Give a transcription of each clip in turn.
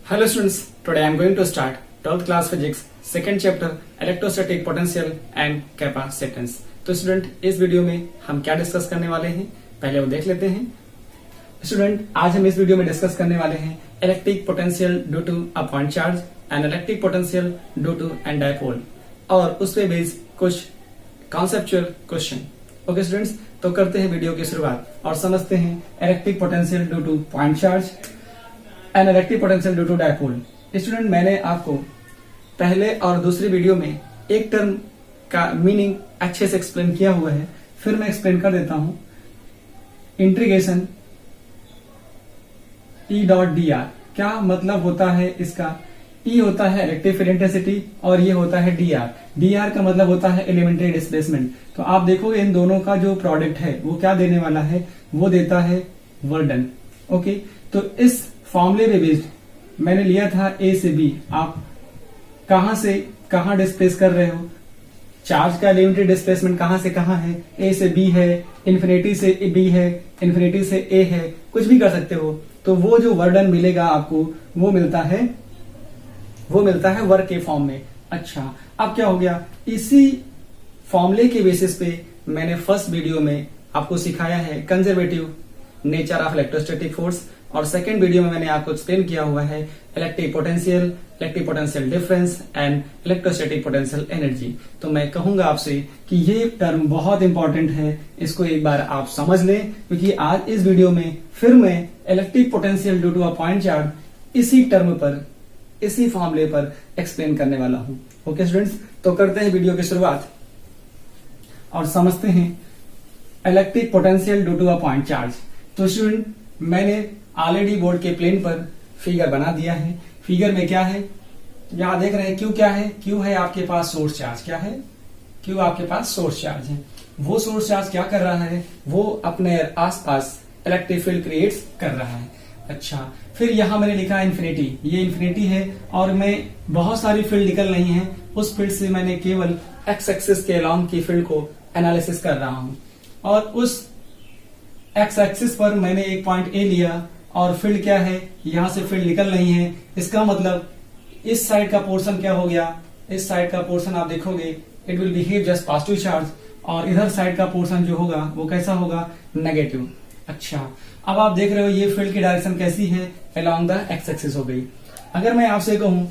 Hello students, today I am going to start 12th class physics second chapter electrostatic potential and capacitance। तो student इस video में हम क्या discuss करने वाले हैं पहले वो देख लेते हैं। स्टूडेंट आज हम इस वीडियो में डिस्कस करने वाले हैं electric potential due to a point charge and electric potential due to an dipole और उस पे बेस्ड कुछ कॉन्सेप्चुअल क्वेश्चन। ओके स्टूडेंट्स, तो करते हैं वीडियो की शुरुआत और समझते हैं electric potential due to point charge and electric potential due to dipole. Student मैंने आपको पहले और दूसरी वीडियो में एक टर्म का मीनिंग अच्छे से एक्सप्लेन किया हुआ है, फिर मैं एक्सप्लेन कर देता हूं। इंटीग्रेशन ई डॉट डी आर, क्या मतलब होता है इसका? ई होता है इलेक्ट्रिक फील्ड इंटेंसिटी और ये होता है डी आर। डी आर का मतलब होता है एलिमेंट्री डिस्प्लेसमेंट। तो आप देखोगे इन दोनों का जो प्रोडक्ट है वो क्या देने वाला है, वो देता है वर्डन। ओके, तो इस फॉर्मूले में बेस्ड मैंने लिया था ए से बी। आप कहां से कहां डिस्प्लेस कर रहे हो, चार्ज का एलिमेंट्री डिस्प्लेसमेंट कहां से कहां है, ए से बी है, इन्फिनिटी से बी है, इन्फिनिटी से ए है, कुछ भी कर सकते हो। तो वो जो वर्डन मिलेगा आपको वो मिलता है वर्क के फॉर्म में। अच्छा, अब क्या हो गया, इसी फॉर्मूले के बेसिस पे मैंने फर्स्ट वीडियो में आपको सिखाया है conservative nature of electrostatic force और सेकेंड वीडियो में मैंने आपको एक्सप्लेन किया हुआ है electric potential difference and electrostatic potential energy. तो मैं कहूंगा आपसे कि ये टर्म बहुत इंपॉर्टेंट है, इसको एक बार आप समझ लें, क्योंकि आज इस वीडियो में फिर मैं electric potential due to a point charge इसी टर्म पर, इसी फॉर्मूले पर एक्सप्लेन करने वाला हूं। ओके स्टूडेंट्स, तो करते हैं वीडियो की शुरुआत और समझते हैं electric potential due to a point charge. तो स्टूडेंट मैंने ऑलरेडी बोर्ड के प्लेन पर फिगर बना दिया है। फिगर में क्या है, यहां देख रहे हैं क्यू क्या है, क्यू है आपके पास सोर्स चार्ज। क्या है? क्यू आपके पास सोर्स चार्ज है। वो सोर्स चार्ज क्या कर रहा है, वो अपने आसपास इलेक्ट्रिक फील्ड क्रिएट्स कर रहा है। अच्छा, फिर यहां मैंने लिखा है इन्फिनिटी, ये इन्फिनिटी है और मैं बहुत सारी फील्ड निकल रही हैं, उस फील्ड से मैंने केवल एक्स एक्सिस के अलोंग की फील्ड को एनालिसिस कर रहा हूं और उस एक्स एक्सिस पर मैंने एक पॉइंट ए लिया और फील्ड क्या है, यहां से फील्ड निकल रही है। इसका मतलब इस साइड का पोर्शन क्या हो गया, इस साइड का पोर्शन आप देखोगे it will behave just positive charge और इधर साइड का पोर्शन जो होगा वो कैसा होगा, नेगेटिव। अच्छा, अब आप देख रहे हो ये फील्ड की डायरेक्शन कैसी है, अलोंग द एक्स एक्सिस हो गई। अगर मैं आपसे कहूं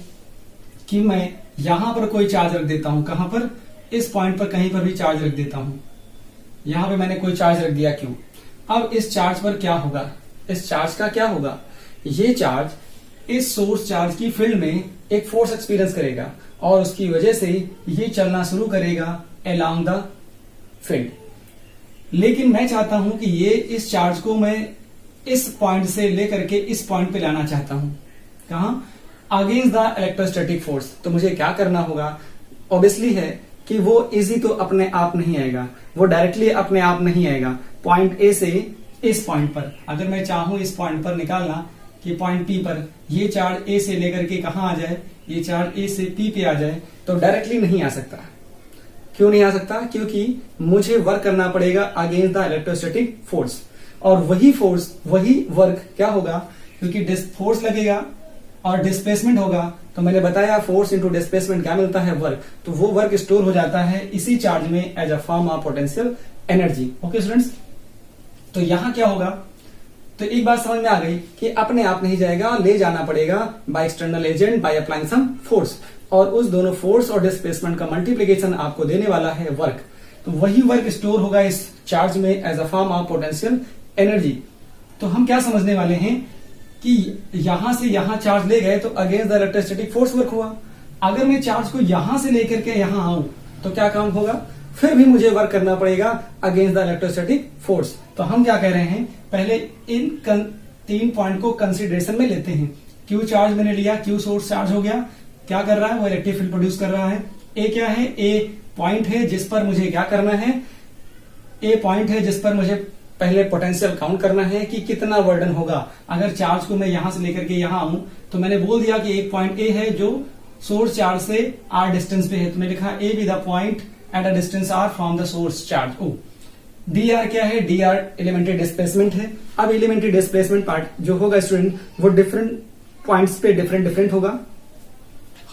कि मैं यहां पर कोई चार्ज रख देता हूं, कहां पर, इस पॉइंट पर कहीं पर भी चार्ज रख देता हूं, यहां पे मैंने कोई चार्ज रख दिया, क्यों? अब इस चार्ज पर क्या होगा, इस चार्ज का क्या होगा, ये चार्ज इस सोर्स चार्ज की फील्ड में एक फोर्स एक्सपीरियंस करेगा और उसकी वजह से ये चलना शुरू करेगा अलोंग द फील्ड। लेकिन मैं चाहता हूं कि ये इस चार्ज को मैं इस पॉइंट से लेकर के इस पॉइंट पे लाना चाहता हूं, कहां, अगेंस्ट द इलेक्ट्रोस्टैटिक फोर्स। तो मुझे क्या करना होगा, ऑब्वियसली है कि वो इजी तो अपने आप नहीं आएगा, वो डायरेक्टली अपने आप नहीं आएगा। पॉइंट ए से इस पॉइंट पर अगर मैं चाहूं इस पॉइंट पर निकालना कि पॉइंट पी पर ये चार्ज ए से लेकर के कहां आ जाए, ये चार्ज ए से पी पे आ जाए, तो डायरेक्टली नहीं आ सकता। क्यों नहीं आ सकता? क्योंकि मुझे वर्क करना पड़ेगा अगेंस्ट द इलेक्ट्रोस्टैटिक फोर्स और वही फोर्स, वही वर्क क्या होगा, क्योंकि फोर्स लगेगा और डिस्प्लेसमेंट होगा। तो मैंने बताया फोर्स इंटू डिस्प्लेसमेंट क्या मिलता है, वर्क। तो वो वर्क स्टोर हो जाता है इसी चार्ज में as a form of potential energy. Okay students, तो यहां क्या होगा, तो एक बात समझ में आ गई कि अपने आप नहीं जाएगा, ले जाना पड़ेगा by external agent, by applying some force, और उस दोनों फोर्स और डिस्प्लेसमेंट का मल्टीप्लीकेशन आपको देने वाला है वर्क। तो वही वर्क स्टोर होगा इस चार्ज में as a form of potential energy. तो हम क्या समझने वाले हैं कि यहां से यहां चार्ज ले गए तो against the electrostatic force work हुआ। अगर मैं चार्ज को यहां से लेकर के यहां आऊं तो क्या काम होगा, फिर भी मुझे वर्क करना पड़ेगा अगेंस्ट द इलेक्ट्रोस्टैटिक फोर्स। तो हम क्या कह रहे हैं, पहले इन तीन पॉइंट को कंसीडरेशन में लेते हैं। क्यू चार्ज मैंने लिया, क्यू सोर्स चार्ज हो गया, क्या कर रहा है, वो इलेक्ट्रिक फील्ड प्रोड्यूस कर रहा है। ए क्या है, ए पॉइंट है जिस पर मुझे क्या करना है, ए पॉइंट है जिस पर मुझे पहले पोटेंशियल काउंट करना है कि कितना वर्डन होगा। अगर चार्ज को मैं यहां से लेकर के यहां आऊं तो मैंने बोल दिया कि एक पॉइंट ए है जो सोर्स चार्ज से आर डिस्टेंस पे है, तो मैंने लिखा A B the point at a distance r from the source charge. O d r क्या है, डी आर एलिमेंट्री डिस्प्लेसमेंट है। अब एलिमेंट्री डिस्प्लेसमेंट पार्ट जो होगा स्टूडेंट वो डिफरेंट पॉइंट्स पे डिफरेंट डिफरेंट होगा।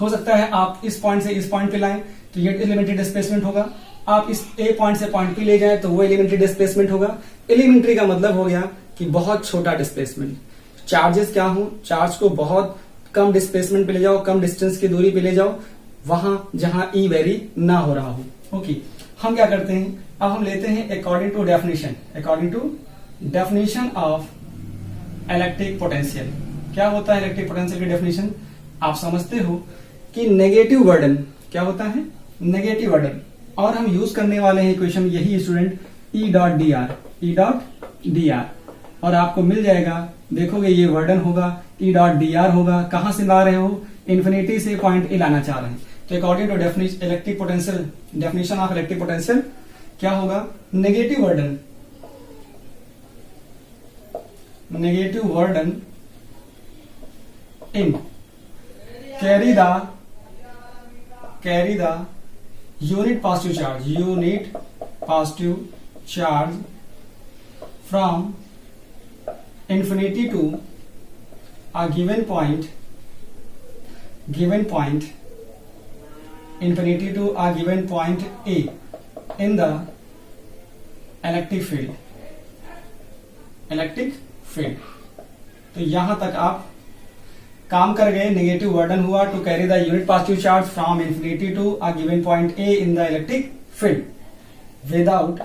हो सकता है आप इस पॉइंट से इस पॉइंट पे लाएं तो ये एलिमेंट्री डिस्प्लेसमेंट होगा, आप इस ए पॉइंट से पॉइंट पे ले जाएं तो वो एलिमेंट्री डिस्प्लेसमेंट होगा। एलिमेंट्री का मतलब हो गया कि बहुत छोटा डिस्प्लेसमेंट। चार्जेस क्या हो, चार्ज को बहुत कम डिस्प्लेसमेंट पे ले जाओ, कम डिस्टेंस की दूरी पे ले जाओ, वहां जहां ई वेरी ना हो रहा हो। ओके, हम क्या करते हैं, अब हम लेते हैं according to definition of electric potential. क्या होता है इलेक्ट्रिक पोटेंशियल की डेफिनेशन? आप समझते हो कि नेगेटिव बर्डन क्या होता है, नेगेटिव बर्डन, और हम यूज करने वाले हैं इक्वेशन यही student E dot d are, और आपको मिल जाएगा। देखोगे ये वर्डन होगा, ई डॉट डी आर होगा। कहां से ला रहे हो, इन्फिनिटी से पॉइंट ए लाना चाह रहे हैं। तो according to electric potential, definition of electric potential क्या होगा, negative work done in carry the unit positive charge from infinity to a given point infinity to a given point A in the electric field। तो यहां तक आप काम कर गए। Negative work done हुआ to carry the unit positive charge from infinity to a given point A in the electric field without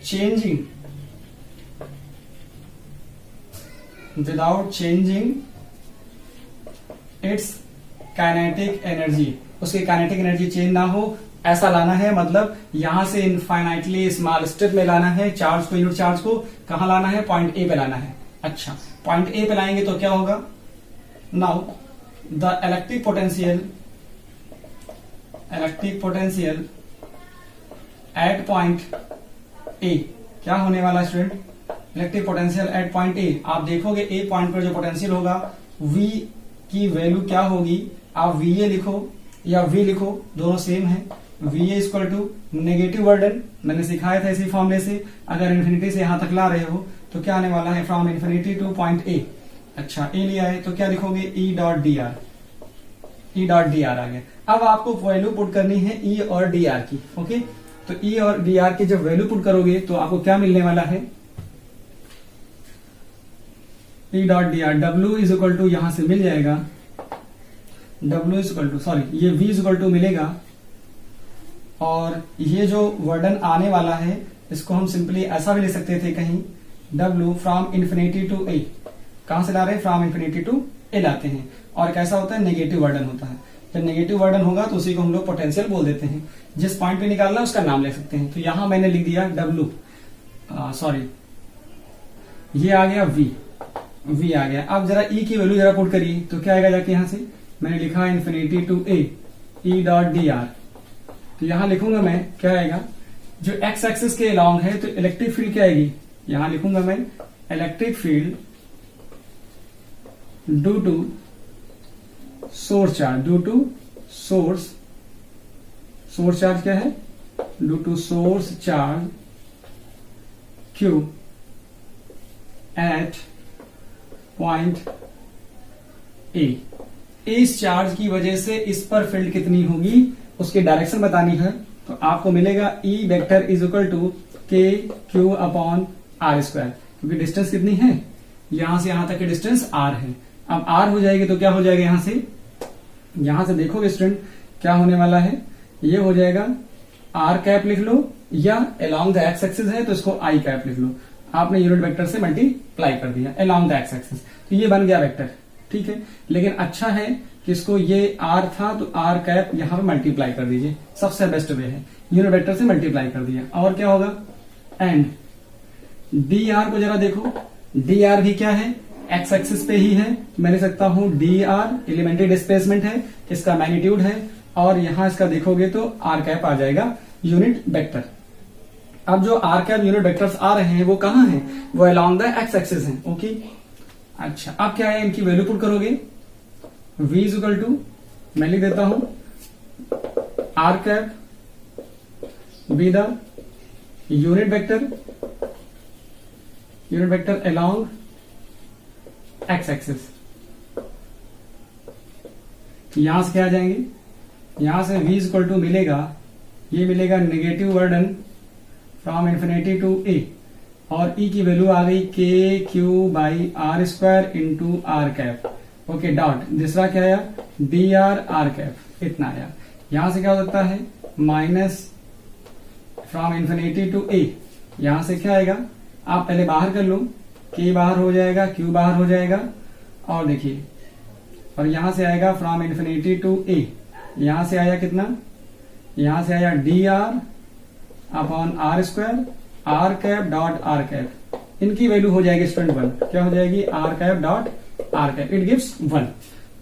changing its kinetic energy. उसकी kinetic energy change ना हो, ऐसा लाना है। मतलब यहां से इनफाइनाइटली स्मॉल स्टेप में लाना है चार्ज को, यूनिट चार्ज को कहां लाना है, पॉइंट ए पे लाना है। अच्छा, पॉइंट ए पे लाएंगे तो क्या होगा, now the electric potential at point ए क्या होने वाला student, electric potential at point ए। आप देखोगे ए पॉइंट पर जो पोटेंशियल होगा V की वैल्यू क्या होगी, आप VA लिखो या V लिखो, दोनों सेम है। VA इक्वल टू नेगेटिव वर्डन, मैंने सिखाया था इसी फॉर्मूले से। अगर इन्फिनिटी से यहां तक ला रहे हो तो क्या आने वाला है, फ्रॉम इन्फिनिटी टू पॉइंट ए। अच्छा, ए लिया है तो क्या लिखोगे, ई डॉट डी आर आ गया। अब आपको वैल्यू पुट करनी है ई और डी आर की। ओके, तो ई और डी आर की जब वैल्यू पुट करोगे तो आपको क्या मिलने वाला है, E dot d r W is equal to, यहां से मिल जाएगा W is equal to, sorry ये वी इज इक्वल टू मिलेगा। और ये जो वर्डन आने वाला है इसको हम सिंपली ऐसा भी ले सकते थे कहीं, W फ्रॉम इन्फिनिटी टू ए। कहां से ला रहे हैं, फ्रॉम इन्फिनिटी टू ए लाते हैं। और कैसा होता है, नेगेटिव वर्डन होता है। जब नेगेटिव वर्डन होगा तो उसी को हम लोग पोटेंशियल बोल देते हैं। जिस पॉइंट पे निकालना है उसका नाम ले सकते हैं। तो यहां मैंने लिख दिया W, सॉरी ये आ गया V आ गया। अब जरा E की वैल्यू जरा पुट करिए तो क्या आएगा, जाके यहां से मैंने लिखा infinity to A E dot d r. तो यहां लिखूंगा मैं, क्या आएगा, जो एक्स एक्सिस के अलॉन्ग है तो इलेक्ट्रिक फील्ड क्या आएगी, यहां लिखूंगा मैं electric field due to source charge क्या है, due to source charge Q at point A. इस चार्ज की वजह से इस पर फील्ड कितनी होगी, उसकी डायरेक्शन बतानी है। तो आपको मिलेगा E vector is equal to k q upon r square, क्योंकि डिस्टेंस कितनी है, यहां से यहां तक की डिस्टेंस r है। अब r हो जाएगी तो क्या हो जाएगा, यहां से देखोगे स्टूडेंट क्या होने वाला है, ये हो जाएगा r कैप लिख लो, या अलोंग द एक्स एक्सिस है तो इसको i कैप लिख लो। आपने यूनिट वेक्टर से मल्टीप्लाई कर दिया अलोंग द एक्स एक्सिस, तो ये बन गया वेक्टर। ठीक है, लेकिन अच्छा है कि इसको ये r था तो r कैप यहां पर मल्टीप्लाई कर दीजिए, सबसे बेस्ट वे है। यूनिट वेक्टर से मल्टीप्लाई कर दिया, और क्या होगा, एंड dr को जरा देखो, dr भी क्या है, एक्स एक्सिस पे ही है। मैं लिख सकता हूं dr एलिमेंट्री डिस्प्लेसमेंट है, इसका मैग्नीट्यूड है, और यहां इसका देखोगे तो r कैप आ जाएगा यूनिट वेक्टर। अब जो r कैप यूनिट वेक्टर्स आ रहे हैं वो कहां हैं, वो अलोंग द एक्स एक्सिस हैं। ओके, अच्छा अब क्या है, इनकी वैल्यू पुट करोगे, v इज इक्वल टू, मैं लिख देता हूं r cap be the unit vector along x axis. यहां से क्या आ जाएंगे, यहां से v इक्वल टू मिलेगा, ये मिलेगा negative work done from infinity to A, और e की वैल्यू आ गई k q by r square into r cap. Okay dot, दूसरा क्या आया डी आर आर कैप, इतना आया। यहां से क्या हो सकता है माइनस फ्रॉम इन्फिनिटी टू ए, यहां से क्या आएगा आप पहले बाहर कर लो, के बाहर हो जाएगा, क्यू बाहर हो जाएगा, और देखिए, और यहां से आएगा फ्रॉम इन्फिनिटी टू ए, यहां से आया कितना, यहां से आया d r upon r square r cap dot r cap, इनकी वैल्यू हो जाएगी स्टूडेंट 1, क्या हो जाएगी r cap dot r cap, it gives 1।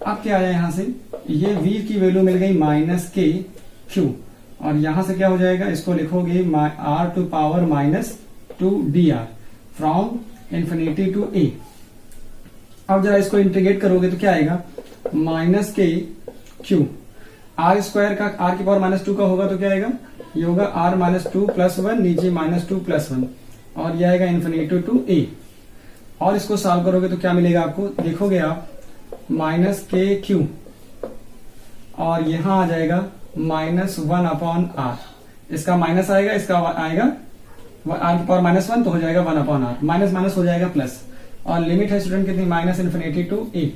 अब क्या आया यहां से, ये v की वैल्यू मिल गई माइनस के क्यू, और यहां से क्या हो जाएगा, इसको लिखोगे r to power minus 2 dr from infinity to a। अब जरा इसको इंटीग्रेट करोगे तो क्या आएगा माइनस के क्यू, आर स्क्वायर का r की पावर माइनस 2 का होगा तो क्या आएगा, ये होगा r माइनस 2 प्लस 1, नीचे माइनस 2 प्लस 1, और ये आएगा इन्फिनिटी टू a। और इसको सॉल्व करोगे तो क्या मिलेगा आपको, देखोगे आप माइनस के क्यू, और यहां आ जाएगा माइनस 1 अपॉन आर, इसका माइनस आएगा, इसका आएगा आर की पावर माइनस 1, तो हो जाएगा 1 अपॉन आर, माइनस माइनस हो जाएगा प्लस, और लिमिट है स्टूडेंट कितनी माइनस इन्फिनिटी टू ए,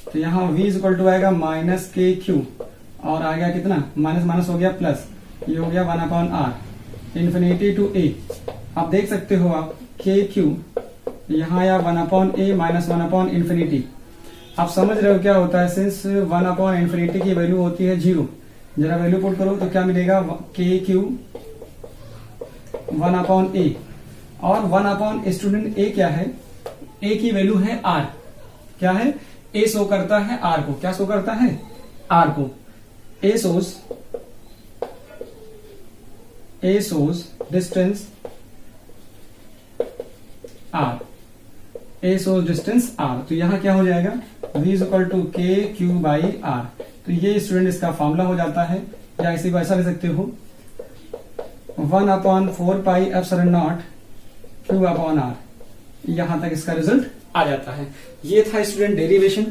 तो यहाँ v इक्वल टू आएगा माइनस के क्यू, और आ गया कितना माइनस माइनस हो गया प्लस, ये हो गया 1 अपॉन आर इन्फिनिटी टू ए। आप देख सकते हो आप के क्यू, यहाँ आया 1 अपॉन ए माइनस 1 अपॉन इन्फिनिटी। आप समझ रहे हो क्या होता है, सिंस 1 अपॉन इन्फिनिटी की वैल्यू होती है 0, जरा वैल्यू पुट करो तो क्या मिलेगा के क्यू 1 अपॉन ए, और 1 अपॉन स्टूडेंट ए क्या है, ए की वैल्यू है आर, क्या है ए शो करता है आर को, क्या शो करता है आर को, A shows distance r, A shows distance r, तो यहां क्या हो जाएगा v is equal to k q by r, तो ये स्टूडेंट इसका फॉर्मूला हो जाता है, या इसी को ऐसा ले सकते हो 1 upon 4 pi epsilon naught q upon r, यहां तक इसका रिजल्ट आ जाता है। ये था स्टूडेंट डेरिवेशन,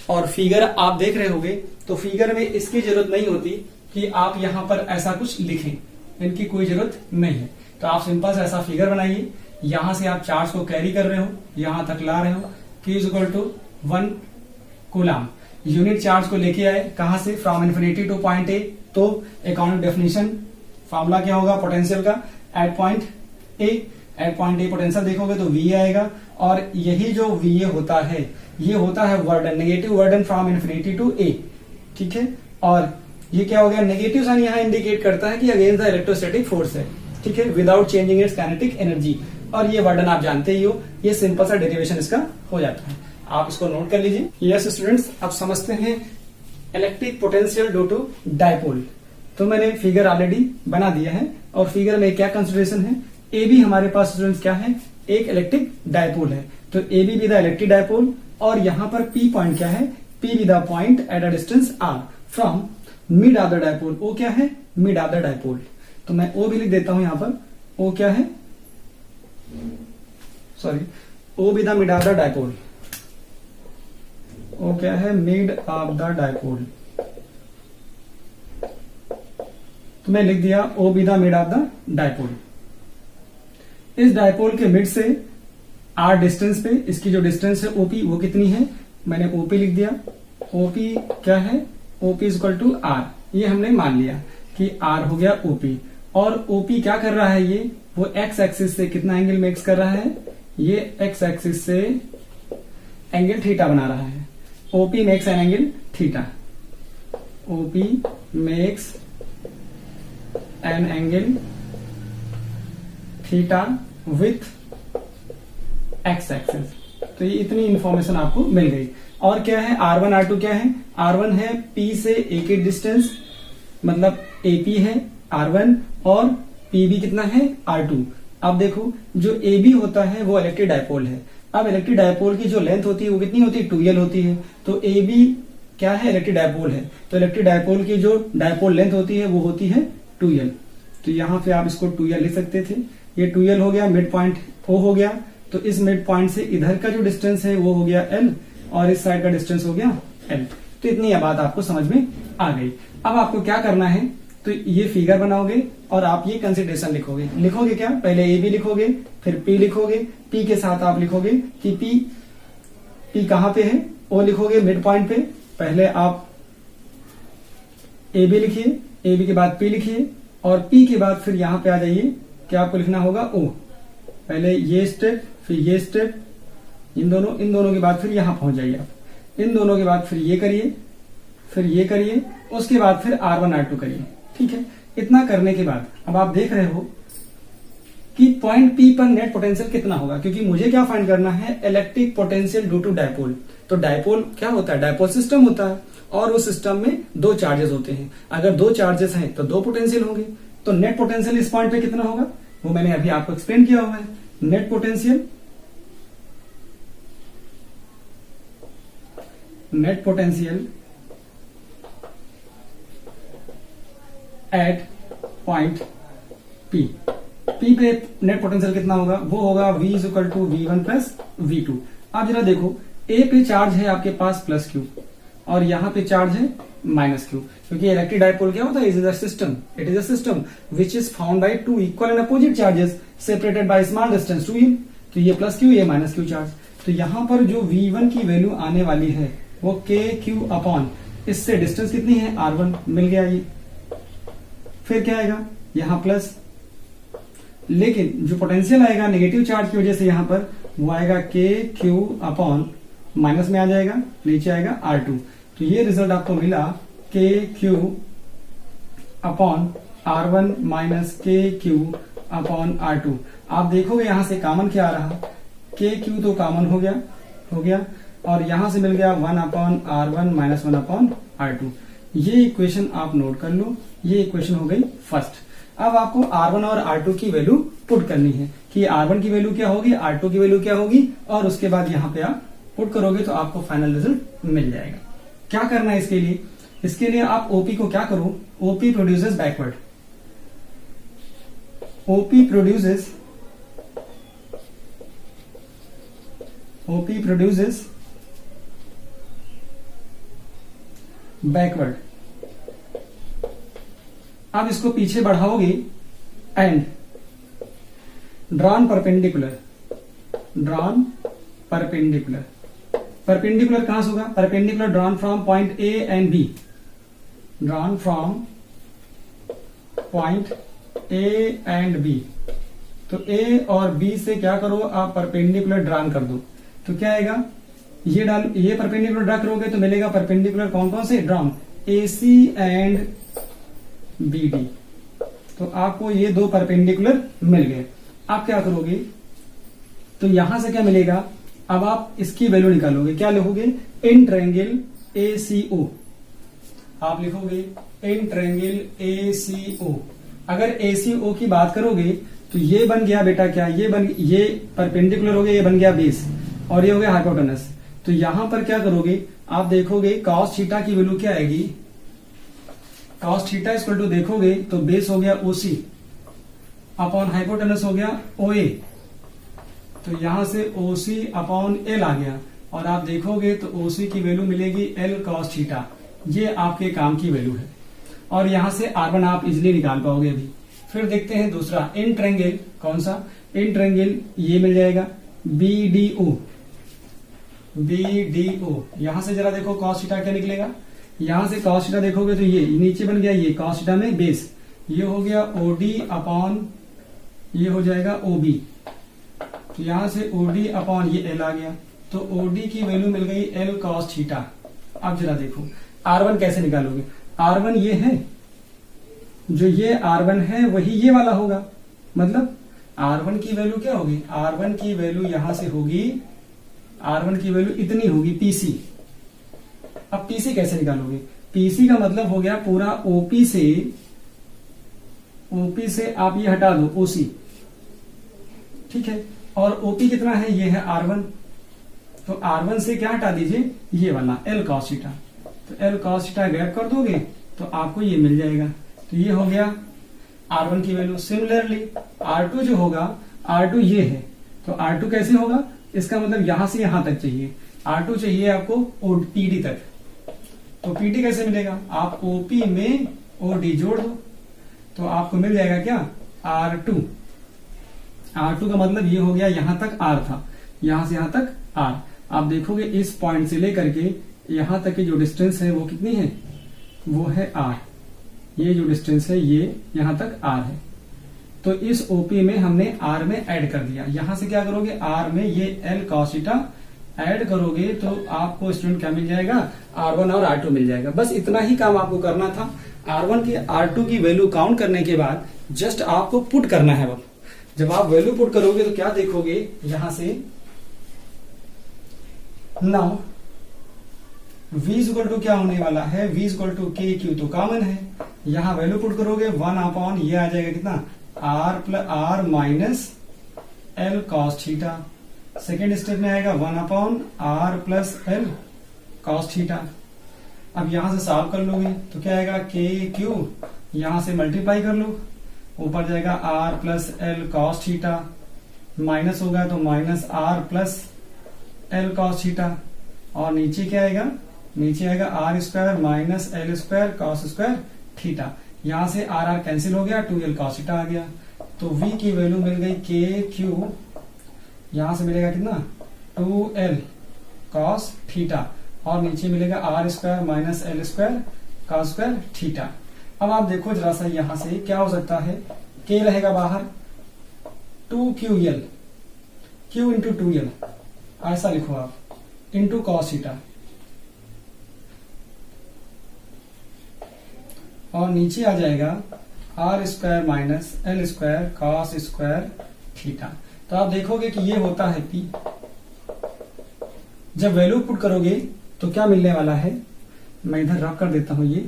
और फिगर आप देख रहे होंगे तो फिगर में इसकी जरूरत नहीं होती कि आप यहां पर ऐसा कुछ लिखें, इनकी कोई जरूरत नहीं है, तो आप सिंपल से ऐसा फिगर बनाइए, यहां से आप चार्ज को कैरी कर रहे हो, यहां तक ला रहे हो, Q is equal to 1 coulomb, unit charge को लेके आए कहां से, from infinity to point A, तो इकोनॉमिक डेफिनेशन फॉर्मूला क्या होगा पोटेंशियल का, एट पॉइंट ए पोटेंशियल देखोगे तो V आएगा, और यही जो V होता है ये होता है work done, negative work done from infinity to A, ठीक है, और ये क्या हो गया नेगेटिव साइन यहाँ इंडिकेट करता है कि अगेंस्ट द इलेक्ट्रोस्टैटिक फोर्स है, ठीक है, without changing its kinetic energy, और ये वर्डन आप जानते ही हो, ये सिंपल सा डेरिवेशन इसका हो जाता है, आप इसको नोट कर लीजिए। यस स्टूडेंट्स, अब समझते हैं electric potential due to dipole. तो मैंने फिगर ऑलरेडी बना दिया है, और फिगर में क्या कंसिडरेशन है, ए बी हमारे पास स्टूडेंट्स क्या है, एक इलेक्ट्रिक डायपोल है, तो A B the electric dipole, और यहाँ पर पी पॉइंट क्या है, P be the point at a distance r from mid of the dipole, O क्या है मिड ऑफ द डायपोल, तो मैं ओ भी लिख देता हूं यहाँ पर, ओ क्या है sorry O be the mid of the dipole, O क्या है मिड ऑफ द डायपोल, तो मैं लिख दिया O be the mid of the dipole. इस डायपोल के मिड से आर डिस्टेंस पे इसकी जो डिस्टेंस है ओपी वो कितनी है, मैंने ओपी लिख दिया, ओपी क्या है OP is equal to r, ये हमने मान लिया कि आर हो गया ओपी, और ओपी क्या कर रहा है, ये वो एक्स एक्सिस से कितना एंगल मेक्स कर रहा है, ये एक्स एक्सिस से एंगल थीटा बना रहा है, OP makes an angle theta, OP makes an angle theta with x axis, तो ये इतनी इंफॉर्मेशन आपको मिल गई। और क्या है R1 R2 क्या है, R1 है P से A की डिस्टेंस, मतलब AP है R1, और PB कितना है R2। अब देखो जो AB होता है वो इलेक्ट्रिक डायपोल है, अब इलेक्ट्रिक डायपोल की जो लेंथ होती है वो कितनी होती है 2L होती है, तो AB क्या है इलेक्ट्रिक डायपोल है, तो इलेक्ट्रिक डायपोल की जो डायपोल लेंथ होती है वो होती है 2L, तो यहां पे आप इसको 2L लिख सकते थे, ये 2L हो गया, मिड पॉइंट O हो गया, तो इस मिड पॉइंट से इधर का जो डिस्टेंस है वो हो गया एल और इस साइड का डिस्टेंस हो गया एल। तो इतनी बात आपको समझ में आ गई। अब आपको क्या करना है, तो ये फिगर बनाओगे और आप ये कंसिडरेशन लिखोगे। लिखोगे क्या, पहले ए बी लिखोगे, फिर पी लिखोगे। पी के साथ आप लिखोगे कि पी कहां पे है, ओ लिखोगे मिड पॉइंट पे। पहले आप ए बी लिखिए, ए बी के बाद पी लिखिए और पी के बाद फिर यहां पे आ जाइए, क्या आपको लिखना होगा ओ। पहले ये स्टेप फिर ये स्टेप, इन दोनों के बाद फिर यहां पहुंच जाइए आप। इन दोनों के बाद फिर ये करिए, फिर ये करिए, उसके बाद फिर R1 R2 करिए। ठीक है, इतना करने के बाद अब आप देख रहे हो कि पॉइंट P पर नेट पोटेंशियल कितना होगा, क्योंकि मुझे क्या फाइंड करना है, electric potential due to dipole. तो डायपोल क्या होता है, डायपोल सिस्टम होता है और उस सिस्टम में दो चार्जेस होते हैं। अगर दो चार्जेस हैं तो दो पोटेंशियल होंगे। तो नेट पोटेंशियल इस पॉइंट पे कितना होगा वो मैंने अभी आपको एक्सप्लेन किया हुआ है। Net potential at point P पे नेट पोटेंशियल कितना होगा, वो होगा V is equal to V1 plus V2। अब जरा देखो, A पे चार्ज है आपके पास प्लस Q और यहां पे चार्ज है माइनस Q, क्योंकि इलेक्ट्रिक डायपोल क्या होता है, it is a system which is found by two equal and opposite charges separated by small distance 2m। तो ये प्लस Q, ये माइनस Q चार्ज। तो यहां पर जो V1 की वैल्यू आने वाली है वो KQ अपॉन, इससे डिस्टेंस कितनी है R1, मिल गया ये। फिर क्या आएगा यहां प्लस, लेकिन जो पोटेंशियल आएगा नेगेटिव चार्ज की वजह से यहां पर वो आएगा KQ अपॉन, माइनस में आ जाएगा, नीचे आएगा R2। तो ये रिजल्ट आपको मिला KQ upon R1 minus KQ upon R2। आप देखोगे यहां से कॉमन क्या आ रहा, KQ तो कॉमन हो गया और यहां से मिल गया 1 upon R1 minus 1 upon R2। ये इक्वेशन आप नोट कर लो, ये इक्वेशन हो गई फर्स्ट। अब आपको R1 और R2 की वैल्यू पुट करनी है कि R1 की वैल्यू क्या होगी, R2 की वैल्यू क्या होगी, और उसके बाद यहां पे आप पुट करोगे तो आपको फाइनल रिजल्ट मिल जाएगा। क्या करना है इसके लिए आप OP को क्या करो, OP produces backward, OP produces backward. अब इसको पीछे बढ़ाओगे एंड ड्रॉन परपेंडिकुलर कहां से होगा, perpendicular drawn from point A and B, drawn from point A and B। तो A और B से क्या करो, आप परपेंडिकुलर ड्रॉन कर दो। तो क्या आएगा, ये परपेंडिकुलर ड्रा करोगे तो मिलेगा परपेंडिकुलर कौन से ड्रॉन, AC एंड BD। तो आपको ये दो परपेंडिकुलर मिल गए। आप क्या करोगे, तो यहां से क्या मिलेगा, अब आप इसकी वैल्यू निकालोगे। क्या लिखोगे, इन ट्रायंगल ACO, आप लिखोगे इन ट्रायंगल ACO। अगर ACO की बात करोगे तो ये बन गया बेटा क्या, ये परपेंडिकुलर हो गया, ये बन गया बेस और ये हो गया हाइपोटेनस। तो यहां पर क्या करोगे, आप देखोगे cos थीटा की वैल्यू क्या आएगी, cos थीटा इक्वल टू देखोगे तो बेस हो गया OC अपॉन हाइपोटेनस हो गया OA। तो यहां से OC अपॉन L आ गया और आप देखोगे तो OC की वैल्यू मिलेगी L cos थीटा। ये आपके काम की वैल्यू है और यहां से R1 आप इजिली निकाल पाओगे अभी। फिर देखते हैं दूसरा, इन ट्रायंगल, कौन सा, इन ट्रायंगल ये मिल जाएगा BDO। यहां से जरा देखो cos थीटा क्या निकलेगा, यहां से cos थीटा देखोगे तो ये नीचे बन गया, ये cos थीटा में बेस, ये हो गया OD अपॉन, ये हो जाएगा OB। तो यहां से OD अपॉन ये L आ गया, तो OD की वैल्यू मिल गई L cos थीटा। अब जरा देखो R1 कैसे निकालोगे, R1 ये है, जो ये R1 है वही ये वाला होगा, मतलब R1 की वैल्यू क्या होगी, R1 की वैल्यू यहां से होगी, R1 की वैल्यू इतनी होगी PC। अब PC कैसे निकालोगे, PC का मतलब हो गया पूरा OP से आप ये हटा दो OC, ठीक है, और OP कितना है, ये है R1। तो R1 से क्या हटा दीजिए, ये वाला L cos थीटा। तो L cos थीटा गैप कर दोगे तो आपको ये मिल जाएगा। तो ये हो गया R1 की वैल्यू। सिमिलरली R2 जो होगा, R2 ये है, तो R2 कैसे होगा, इसका मतलब यहां से यहां तक चाहिए, R2 चाहिए आपको PD तक। तो PD कैसे मिलेगा, आप OP में OD जोड़ दो तो आपको मिल जाएगा क्या, R2। R2 का मतलब ये हो गया, यहां तक R था, यहां से यहां तक R। आप देखोगे इस पॉइंट से लेकर के यहां तक की जो डिस्टेंस है वो कितनी है, वो है R। ये जो डिस्टेंस है ये यहां तक R है। तो इस OP में हमने R में ऐड कर दिया। यहां से क्या करोगे, R में ये L cos थीटा ऐड करोगे तो आपको स्टूडेंट क्या मिल जाएगा, R1 और R2 मिल जाएगा। बस इतना ही काम आपको करना था। R1 की R2 की वैल्यू काउंट करने के बाद जस्ट आपको पुट करना है। अब जब आप वैल्यू पुट करोगे तो क्या देखोगे, यहां से नाउ v इक्वल टू क्या होने वाला है, v equal to k Q तो कॉमन है। यहां वैल्यू पुट करोगे 1 ये आ जाएगा कितना, R minus L cos theta. Second step में आएगा 1 R plus L cos theta. अब यहां से सॉल्व कर लोगे तो क्या आएगा, के क्यू, यहां से मल्टीप्लाई कर लो, ऊपर जाएगा R plus L cos theta, minus होगा तो minus R plus L cos theta, और नीचे क्या आएगा, नीचे आएगा R square minus L square cos square theta. यहां से R कैंसिल हो गया, 2L cos थीटा आ गया। तो V की वैल्यू मिल गई के क्यू, यहां से मिलेगा कितना, 2L cos थीटा, और नीचे मिलेगा R square minus L square cos square theta. अब आप देखो जरा सा, यहां से क्या हो सकता है, K रहेगा बाहर, 2QL, Q इंटू 2L ऐसा लिखो आप, इंटू cos थीटा, और नीचे आ जाएगा R square minus L square cos square theta. तो आप देखोगे कि ये होता है P। जब वैल्यू पुट करोगे तो क्या मिलने वाला है, मैं इधर रख कर देता हूं ये,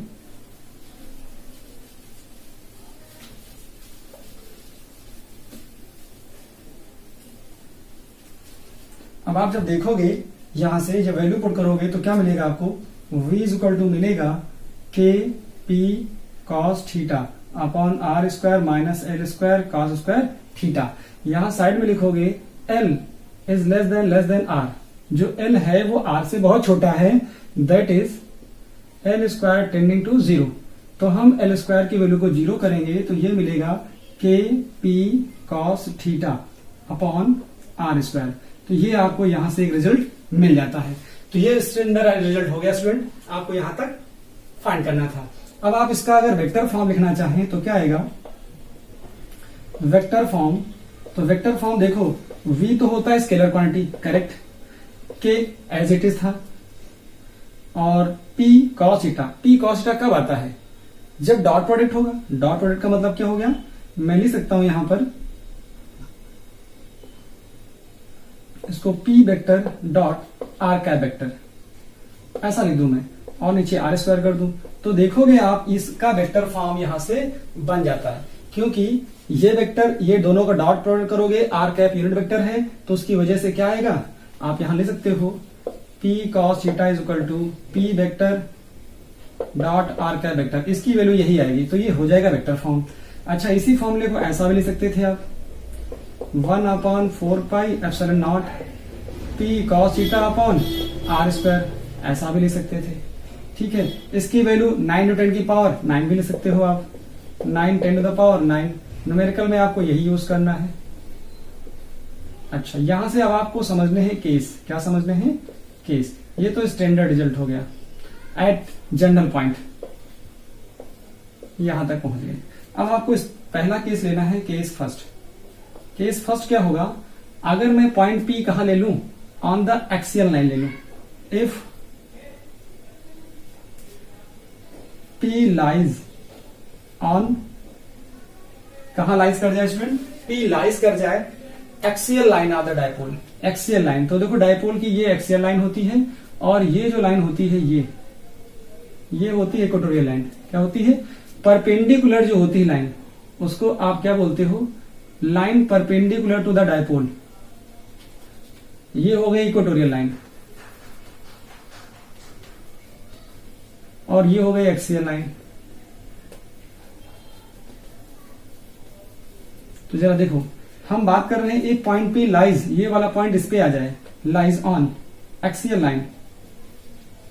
अब आप जब देखोगे यहां से जब वैल्यू पुट करोगे तो क्या मिलेगा आपको, v इक्वल टू मिलेगा k p cos theta upon R square minus L square cos square theta. यहां साइड में लिखोगे L is less than R, जो L है वो R से बहुत छोटा है, that is L square tending to 0। तो हम L स्क्वायर की वैल्यू को 0 करेंगे तो ये मिलेगा k p cos theta upon R square. तो ये आपको यहां से एक रिजल्ट मिल जाता है। तो ये स्टैंडर्ड रिजल्ट हो गया स्टूडेंट, आपको यहां तक फाइंड करना था। अब आप इसका अगर वेक्टर फॉर्म लिखना चाहें तो क्या आएगा, वेक्टर फॉर्म। तो वेक्टर फॉर्म देखो, v तो होता है स्केलर क्वांटिटी, करेक्ट, के एज इट इज था, और p cos theta, p cos theta कब आता है, जब डॉट प्रोडक्ट होगा। डॉट प्रोडक्ट का मतलब क्या हो गया, मैं लिख सकता हूं यहां पर इसको p vector dot r cap vector ऐसा लिख दूं मैं, और नीचे R स्क्वायर कर दूं। तो देखोगे आप इसका वेक्टर फॉर्म यहां से बन जाता है, क्योंकि ये वेक्टर ये दोनों का डॉट प्रोडक्ट करोगे, R कैप यूनिट वेक्टर है तो उसकी वजह से क्या आएगा, आप यहां ले सकते हो p cos theta is equal to p vector dot R cap vector, इसकी वैल्यू यही आएगी। तो ये हो जाएगा वेक्टर फॉर्म। अच्छा, इसी फॉर्मूले को ऐसा भी ले सकते थे आप, 1/4 पाई epsilon not p cos theta upon R square, ऐसा भी ले सकते थे। ठीक है, इसकी वैल्यू 9 × 10 की पावर 9 भी ले सकते हो आप, 9 × 10 टू द पावर 9। न्यूमेरिकल में आपको यही यूज करना है। अच्छा, यहां से अब आपको समझने हैं केस, क्या समझने हैं, केस। ये तो स्टैंडर्ड रिजल्ट हो गया एट जनरल पॉइंट, यहां तक पहुंच गए। अब आपको पहला केस लेना है, केस फर्स्ट। केस फर्स्ट क्या होगा, अगर मैं पॉइंट P कहां ले लूं, ऑन द एक्सियल लाइन ले लूं, इफ P लाइज ऑन, कहां लाइज कर जाए स्टूडेंट, P लाइज कर जाए axial line of the dipole. Axial line, तो देखो डायपोल की ये एक्सियल लाइन होती है, और ये जो लाइन होती है ये होती है इक्वेटोरियल लाइन। क्या होती है, परपेंडिकुलर जो होती है लाइन, उसको आप क्या बोलते हो, line perpendicular to the dipole. ये हो गई इक्वेटोरियल लाइन, और ये हो गई एक्सियल लाइन। तो जरा देखो, हम बात कर रहे हैं एक पॉइंट पे लाइज, ये वाला पॉइंट इस पे आ जाए, लाइज ऑन एक्सियल लाइन।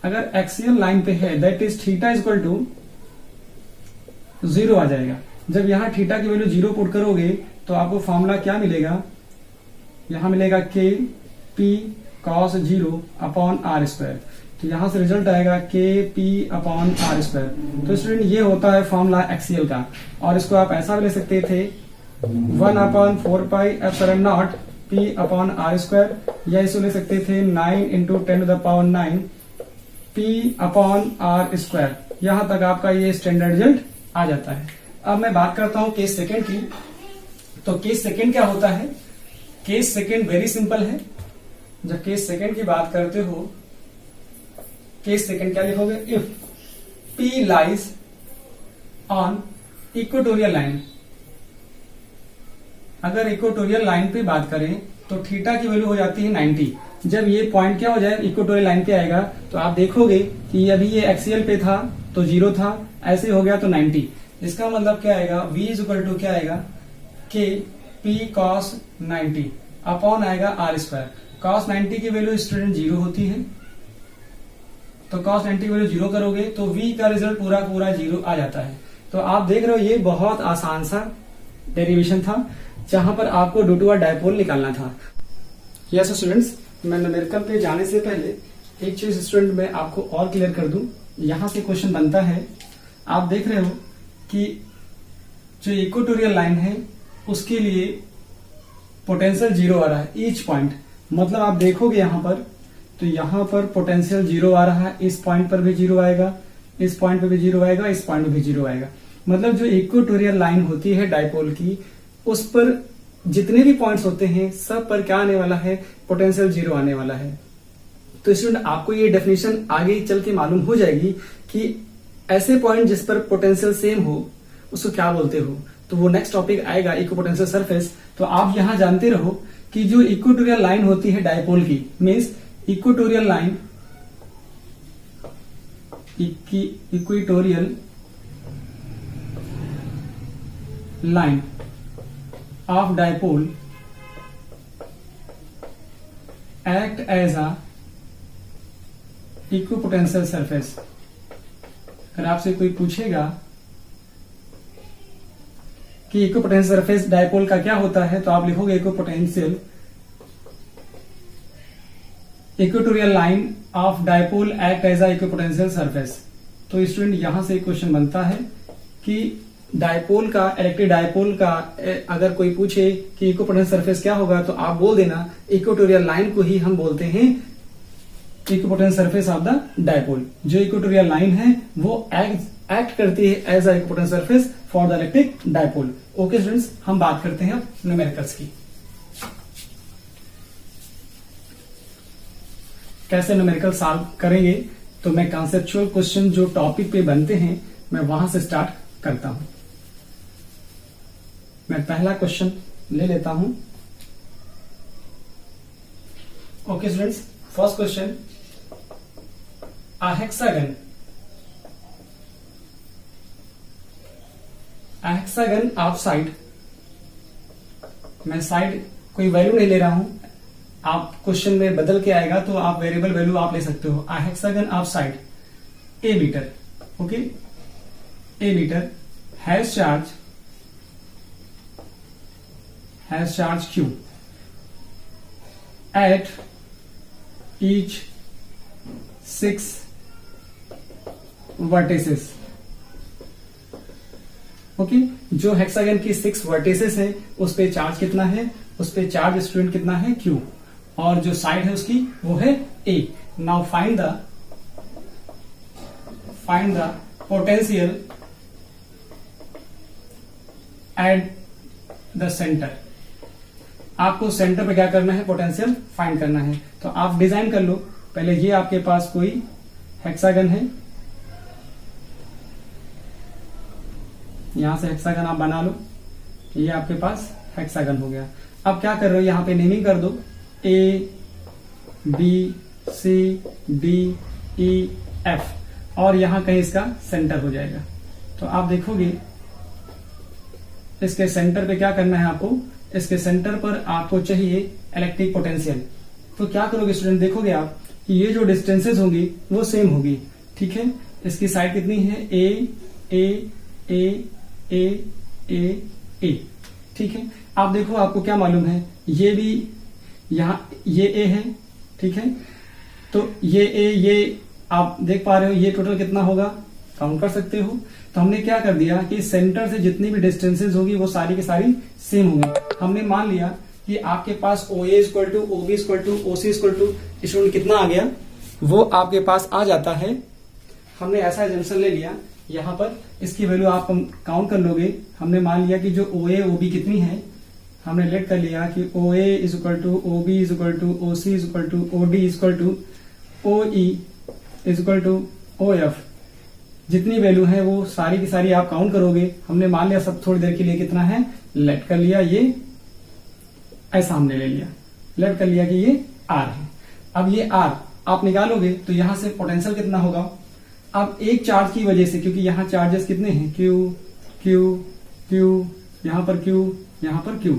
अगर एक्सियल लाइन पे है that is theta equal to 0 आ जाएगा। जब यहां थीटा की वैल्यू 0 पुट करोगे तो आपको फॉर्मूला क्या मिलेगा, यहां मिलेगा k p cos 0 upon r square. तो यहां से रिजल्ट आएगा k p upon r square. तो स्टूडेंट ये होता है फॉर्मूला एक्सियल का, और इसको आप ऐसा भी ले सकते थे 1 upon 4 pi epsilon naught p upon r square, या इसको ले सकते थे 9 into 10 to the power 9 p upon r square. यहां तक आपका ये स्टैंडर्ड रिजल्ट आ जाता है। अब मैं बात करता हूं केस सेकंड की। तो केस सेकंड क्या होता है, केस सेकंड वेरी सिंपल है। जब केस सेकंड की बात करते हो, केस सेकंड क्या लिखोगे, if P lies on equatorial line. अगर इक्वेटोरियल लाइन पे बात करें तो थीटा की वैल्यू हो जाती है 90। जब ये पॉइंट क्या हो जाए, इक्वेटोरियल लाइन पे आएगा, तो आप देखोगे कि अभी ये एक्सियल पे था तो 0 था, ऐसे हो गया तो 90। इसका मतलब क्या आएगा, v इज इक्वल टू क्या आएगा, के पी कॉस 90 अपॉन आएगा आर स्क्वायर। कॉस 90 की वैल्यू स्टूडेंट 0 होती है, तो कॉस 90 की वैल्यू 0 करोगे तो v का रिजल्ट पूरा पूरा 0 आ जाता है। तो आप देख रहे हो ये बहुत आसान सा डेरिवेशन था जहां पर आपको ड्यू टू अ डायपोल निकालना था। यस स्टूडेंट्स, मैं न्यूमेरिकल पे जाने से पहले एक चीज स्टूडेंट मैं आपको और क्लियर कर दूं। यहां से क्वेश्चन बनता है, आप देख रहे हो कि जो इक्वेटोरियल लाइन है उसके लिए पोटेंशियल 0 आ रहा है ईच पॉइंट। मतलब आप देखोगे यहां पर, तो यहां पर पोटेंशियल 0 आ रहा है, इस पॉइंट पर भी 0 आएगा, इस पॉइंट पर भी 0 आएगा, इस पॉइंट पर भी 0 आएगा। मतलब जो इक्वेटोरियल लाइन होती है डायपोल की, उस पर जितने भी पॉइंट्स होते हैं सब पर क्या आने वाला है, पोटेंशियल 0 आने वाला है। तो स्टूडेंट आपको ये डेफिनेशन आगे चल के मालूम हो जाएगी कि ऐसे पॉइंट जिस पर पोटेंशियल सेम हो उसको क्या बोलते हो। तो वो नेक्स्ट टॉपिक आएगा इक्विपोटेंशियल सरफेस। तो आप यहां जानते रहो कि जो इक्वेटोरियल लाइन होती है डायपोल की, means equatorial line, equatorial line of dipole act as a equipotential surface. अगर आपसे कोई पूछेगा कि इक्विपोटेंशियल सरफेस डायपोल का क्या होता है, तो आप लिखोगे equipotential equatorial line of dipole act as a equipotential surface. तो स्टूडेंट यहां से क्वेश्चन बनता है कि डायपोल का, इलेक्ट्रिक डायपोल का अगर कोई पूछे कि इक्विपोटेंशियल सरफेस क्या होगा, तो आप बोल देना इक्वेटोरियल लाइन को ही हम बोलते हैं equipotential surface of the dipole. जो इक्वेटोरियल लाइन है वो एक्ट करती है as a equipotential surface for the electric dipole. Okay students, हम बात करते हैं अब न्यूमेरिकल्स की। कैसे न्यूमेरिकल सॉल्व करेंगे, तो मैं कॉन्सेप्चुअल क्वेश्चन जो टॉपिक पे बनते हैं मैं वहां से स्टार्ट करता हूं। मैं पहला क्वेश्चन ले लेता हूं। Okay students, first question, a hexagon of side, मैं साइड कोई वैल्यू नहीं ले रहा हूं, आप क्वेश्चन में बदल के आएगा तो आप वेरिएबल वैल्यू आप ले सकते हो। a hexagon of side a metre, okay, a metre has charge q at each 6 vertices. Okay, जो हेक्सागन की 6 वर्टिसेस है उस पे चार्ज कितना है, उस पे चार्ज स्टूडेंट कितना है, q, और जो साइड है उसकी वो है a। Now find the potential at the centre. आपको सेंटर पे क्या करना है, पोटेंशियल फाइंड करना है। तो आप डिजाइन कर लो, पहले ये आपके पास कोई हेक्सागन है, यहां से हेक्सागन आप बना लो, ये आपके पास हेक्सागन हो गया। अब क्या कर रहे हो, यहां पे नेमिंग कर दो A B C D E F, और यहां कहीं इसका सेंटर हो जाएगा। तो आप देखोगे इसके सेंटर पे क्या करना है आपको, इसके सेंटर पर आपको चाहिए इलेक्ट्रिक पोटेंशियल। तो क्या करोगे स्टूडेंट, देखोगे आप कि ये जो डिस्टेंसेस होंगी वो सेम होगी, ठीक है। इसकी साइड कितनी है, ए ए ए ए ए ए, ठीक है। आप देखो आपको क्या मालूम है, ये भी यहां ये ए है, ठीक है। तो ये ए ये आप देख पा रहे हो, ये टोटल कितना होगा काउंट कर सकते हो। तो हमने क्या कर दिया कि सेंटर से जितनी भी डिस्टेंसेज होगी वो सारी की सारी सेम होंगी। हमने मान लिया कि आपके पास O A equal to O B equal to O C equal to student कितना आ गया, वो आपके पास आ जाता है। हमने ऐसा एजम्पशन ले लिया, यहाँ पर इसकी वैल्यू आप काउंट कर लोगे। हमने मान लिया कि जो ओ ए ओ बी कितनी है, हमने लेट कर लिया कि O A is equal to O B is equal to O C is equal to O D is equal to O E is equal to O F. जितनी वैल्यू है वो सारी की सारी आप काउंट करोगे। हमने मान लिया सब थोड़ी देर के लिए कितना है, लेट कर लिया, ये ऐसा हमने ले लिया, लेट कर लिया कि ये आर है। अब ये आर आप निकालोगे तो यहां से पोटेंशियल कितना होगा। अब एक चार्ज की वजह से, क्योंकि यहाँ चार्जेस कितने हैं, क्यू क्यू क्यू, यहां पर क्यू, यहां पर क्यू,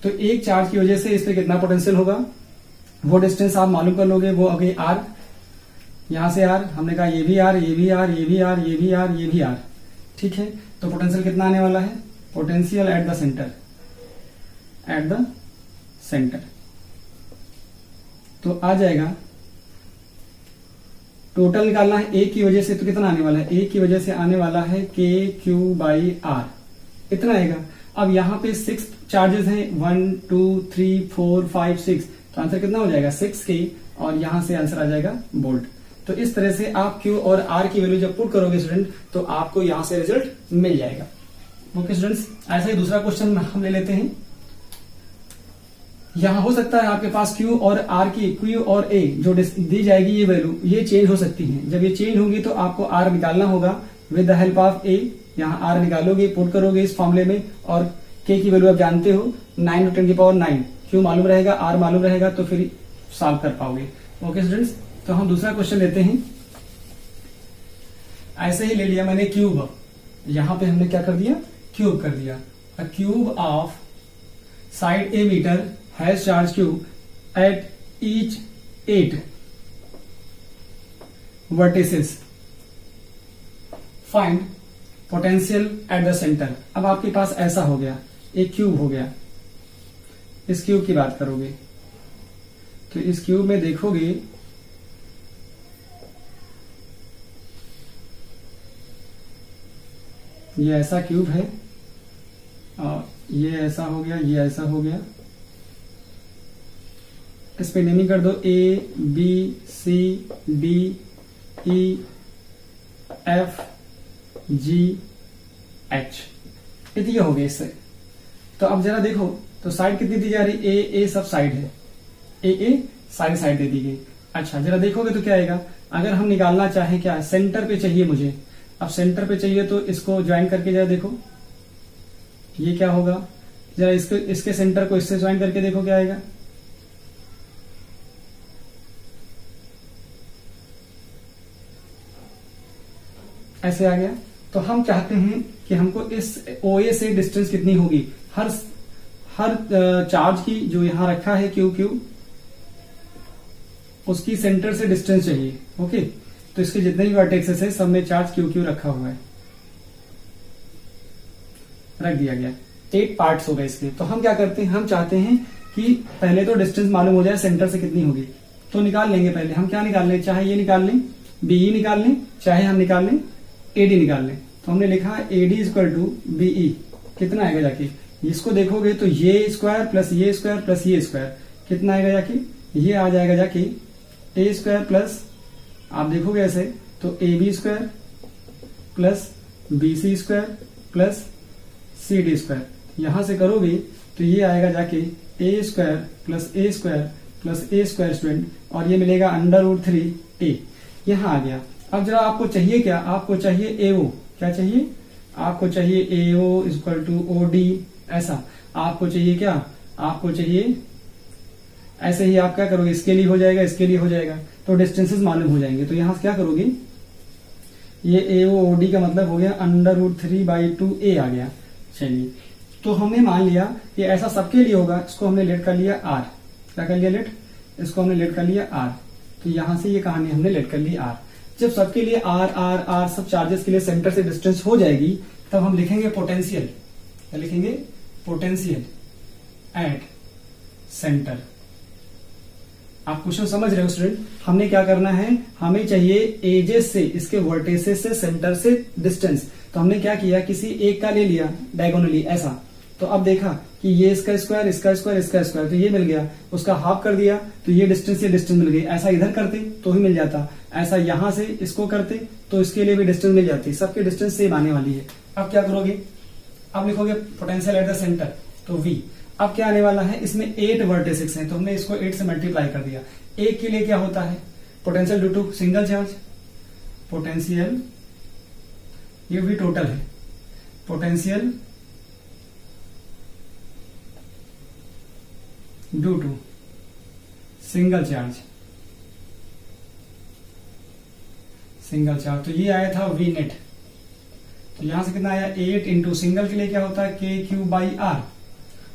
तो एक चार्ज की वजह से इस पे कितना पोटेंशियल होगा वो डिस्टेंस आप मालूम कर लोगे। वो अभी आर, यहां से आर, हमने कहा ये भी आर, ये भी आर, ये भी आर, ये भी आर, ये भी आर, ठीक है। तो पोटेंशियल कितना आने वाला है, potential at the centre, eight the centre, तो आ जाएगा टोटल निकालना है। ए की वजह से तो कितना आने वाला है, ए की वजह से आने वाला है के क्यू बाई आर, इतना आएगा। अब यहाँ पे 6 चार्जेस हैं, 1 2 3 4 5 6, तो आंसर कितना हो जाएगा 6K, और यहां से आंसर आ जाएगा वोल्ट। तो इस तरह से आप Q और R की वैल्यू जब पुट करोगे स्टूडेंट, तो आपको यहां से रिजल्ट मिल जाएगा। ओके स्टूडेंट्स, ऐसा ही दूसरा क्वेश्चन हम ले लेते हैं। यहां हो सकता है आपके पास Q और R की, Q और A जो दी जाएगी ये वैल्यू, ये चेंज हो सकती है। जब ये चेंज होंगी तो आपको R निकालना होगा with the help of A। यहाँ R निकालोगे, पुट करोगे इस फॉर्मूले में, और K की वैल्यू आप जानते हो 9 × 10⁹, Q मालूम रहेगा, R मालूम रहेगा, तो फिर सॉल्व कर पाओगे। ओके स्टूडेंट्स, तो हम दूसरा क्वेश्चन लेते हैं। ऐसे ही ले लिया मैंने क्यूब, यहां पे हमने क्या कर दिया, क्यूब कर दिया। A cube of side a metre has charge q at each 8 vertices, find potential at the centre. अब आपके पास ऐसा हो गया, एक क्यूब हो गया, इस क्यूब की बात करोगे तो इस क्यूब में देखोगे ये ऐसा क्यूब है, और ये ऐसा हो गया, ये ऐसा हो गया। इस पे नेमिंग कर दो A B C D E F G H, इतनी हो गई इससे। तो अब जरा देखो तो साइड कितनी दी जा रही, ए सब साइड है, ए सारी साइड दे दी गई। अच्छा जरा देखोगे तो क्या आएगा, अगर हम निकालना चाहें, क्या सेंटर पे चाहिए मुझे, अब सेंटर पे चाहिए तो इसको ज्वाइन करके जरा देखो ये क्या होगा, जरा इसके सेंटर को इससे ज्वाइन करके देखो क्या आएगा। ऐसे आ गया। तो हम चाहते हैं कि हमको इस OA से डिस्टेंस कितनी होगी, हर चार्ज की जो यहां रखा है क्यू क्यू, उसकी सेंटर से डिस्टेंस चाहिए। ओके, तो इसके जितने भी वर्टेक्सेस है सब में चार्ज क्यू क्यू रखा हुआ है, रख दिया गया। 8 पार्ट्स हो गए इसके। तो हम क्या करते हैं, हम चाहते हैं कि पहले तो डिस्टेंस मालूम हो जाए सेंटर से कितनी होगी, तो निकाल लेंगे। पहले हम क्या निकाल लें, चाहे ये निकाल लें, बीई निकाल लें, चाहे हम निकाल लें एडी निकाल लें। तो हमने लिखा एडी इक्वल टू बीई, कितना आएगा जाके, इसको देखोगे तो ये स्क्वायर प्लस ये स्क्वायर प्लस ये स्क्वायर कितना आएगा जाके, ये आ जाएगा जाके ए स्क्वायर प्लस, आप देखोगे ऐसे तो A B square plus B C square plus C D square, यहां से करोगे तो ये आएगा जाके a square plus a square plus a square student, और ये मिलेगा √3 ए, यहां आ गया। अब जरा आपको चाहिए क्या, आपको चाहिए एओ, क्या चाहिए, आपको चाहिए एओ इक्वल टू ओडी, ऐसा आपको चाहिए क्या, आपको चाहिए ऐसे ही आप क्या करोगे, इसके लिए हो जाएगा, इसके लिए हो जाएगा, तो डिस्टेंसेस मालूम हो जाएंगे। तो यहां से क्या करोगे, ये एओ ओडी का मतलब हो गया √3/2a आ गया। चलिए तो हमने मान लिया कि ऐसा सबके लिए होगा, इसको हमने लेट कर लिया आर। क्या कर लिया लेट? इसको हमने लेट कर लिया आर। तो यहां से ये कहानी हमने लेट कर ली आर। जब सबके लिए आर आर आर सब चार्जेस के लिए सेंटर से डिस्टेंस हो जाएगी, तब हम लिखेंगे पोटेंशियल। क्या लिखेंगे? Potential at centre. आप क्वेश्चन समझ रहे हो स्टूडेंट? हमने क्या करना है, हमें चाहिए एजेस से, इसके वर्टिसेस से सेंटर से डिस्टेंस। तो हमने क्या किया, किसी एक का ले लिया डायगोनली ऐसा। तो अब देखा कि ये इसका स्क्वायर, इसका स्क्वायर, इसका स्क्वायर, तो ये मिल गया। उसका हाफ कर दिया तो ये डिस्टेंस मिल गई। ऐसा इधर करते तो ही मिल जाता, ऐसा यहां से इसको करते तो इसके लिए भी डिस्टेंस मिल जाती। सबके डिस्टेंस सेम आने वाली है। अब क्या करोगे, अब लिखोगे पोटेंशियल एट द सेंटर, तो V। अब क्या आने वाला है, इसमें 8 वर्टिसेस हैं, तो हमने इसको 8 से मल्टीप्लाई कर दिया। एक के लिए क्या होता है, potential due to single charge, potential, ये भी टोटल है, potential due to single charge, single charge. तो ये आया था V नेट। तो यहां से कितना आया, 8 इंटू सिंगल के लिए क्या होता है, KQ/R,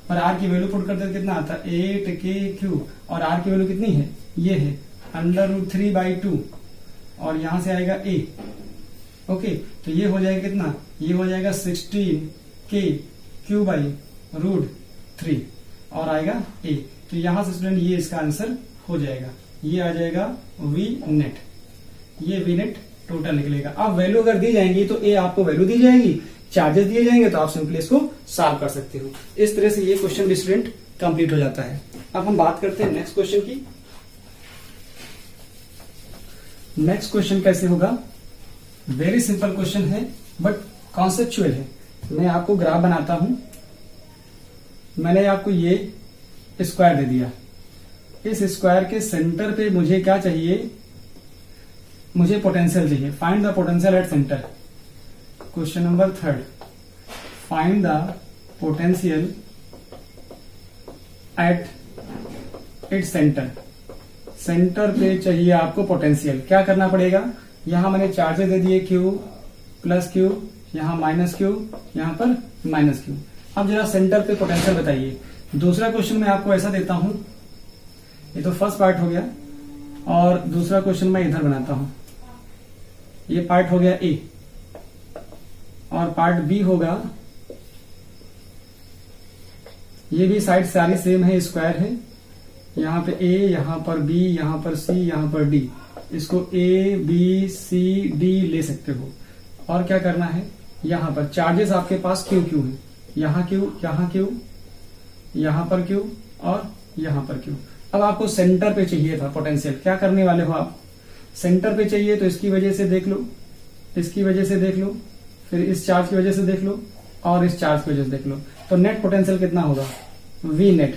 और R की वैल्यू पुट करते कितना आता है, 8KQ, और R की वैल्यू कितनी है, ये है √3/2, और यहां से आएगा A। ओके, तो ये हो जाएगा कितना, ये हो जाएगा 16KQ/√3, और आएगा A। तो यहां से स्टूडेंट ये इसका आंसर हो जाएगा, ये आ जाएगा V नेट। ये V नेट टोटल निकलेगा। अब वैल्यू अगर दी जाएंगी तो A आपको वैल्यू दी जाएगी, चार्जेस दिए जाएंगे, तो आप सिंपली इसको सॉल्व कर सकते हो। इस तरह से ये क्वेश्चन भी स्टूडेंट कंप्लीट हो जाता है। अब हम बात करते हैं नेक्स्ट क्वेश्चन की। नेक्स्ट क्वेश्चन कैसे होगा, वेरी सिंपल क्वेश्चन है बट कॉन्सेप्चुअल है। मैं आपको ग्राफ बनाता हूं। मैंने आपको ये स्क्वायर दे दिया, इस स्क्वायर के सेंटर पे मुझे क्या चाहिए, मुझे पोटेंशियल चाहिए। Find the potential at centre. Question number 3, find the potential at its centre. Centre पे चाहिए आपको पोटेंशियल। क्या करना पड़ेगा, यहां मैंने चार्जेस दे दिए Q प्लस Q, यहां माइनस Q, यहां पर माइनस Q। अब जरा सेंटर पे पोटेंशियल बताइए। दूसरा क्वेश्चन मैं आपको ऐसा देता हूं, ये तो फर्स्ट पार्ट हो गया, और दूसरा क्वेश्चन मैं इधर बनाता हूं। ये पार्ट हो गया A, और पार्ट B होगा, ये भी साइड सारी सेम है, स्क्वायर है। यहां पे A, यहां पर B, यहां पर C, यहां पर D। इसको A, B, C, D ले सकते हो। और क्या करना है, यहां पर चार्जेस आपके पास Q Q है, यहां Q, यहां Q, यहां पर Q, और यहां पर Q। अब आपको सेंटर पे चाहिए था पोटेंशियल। क्या करने वाले हो आप, सेंटर पे चाहिए तो इसकी वजह से देख लो, इसकी वजह से देख लो, फिर इस चार्ज की वजह से देख लो, और इस चार्ज की वजह से देख लो। तो नेट पोटेंशियल कितना होगा, V नेट।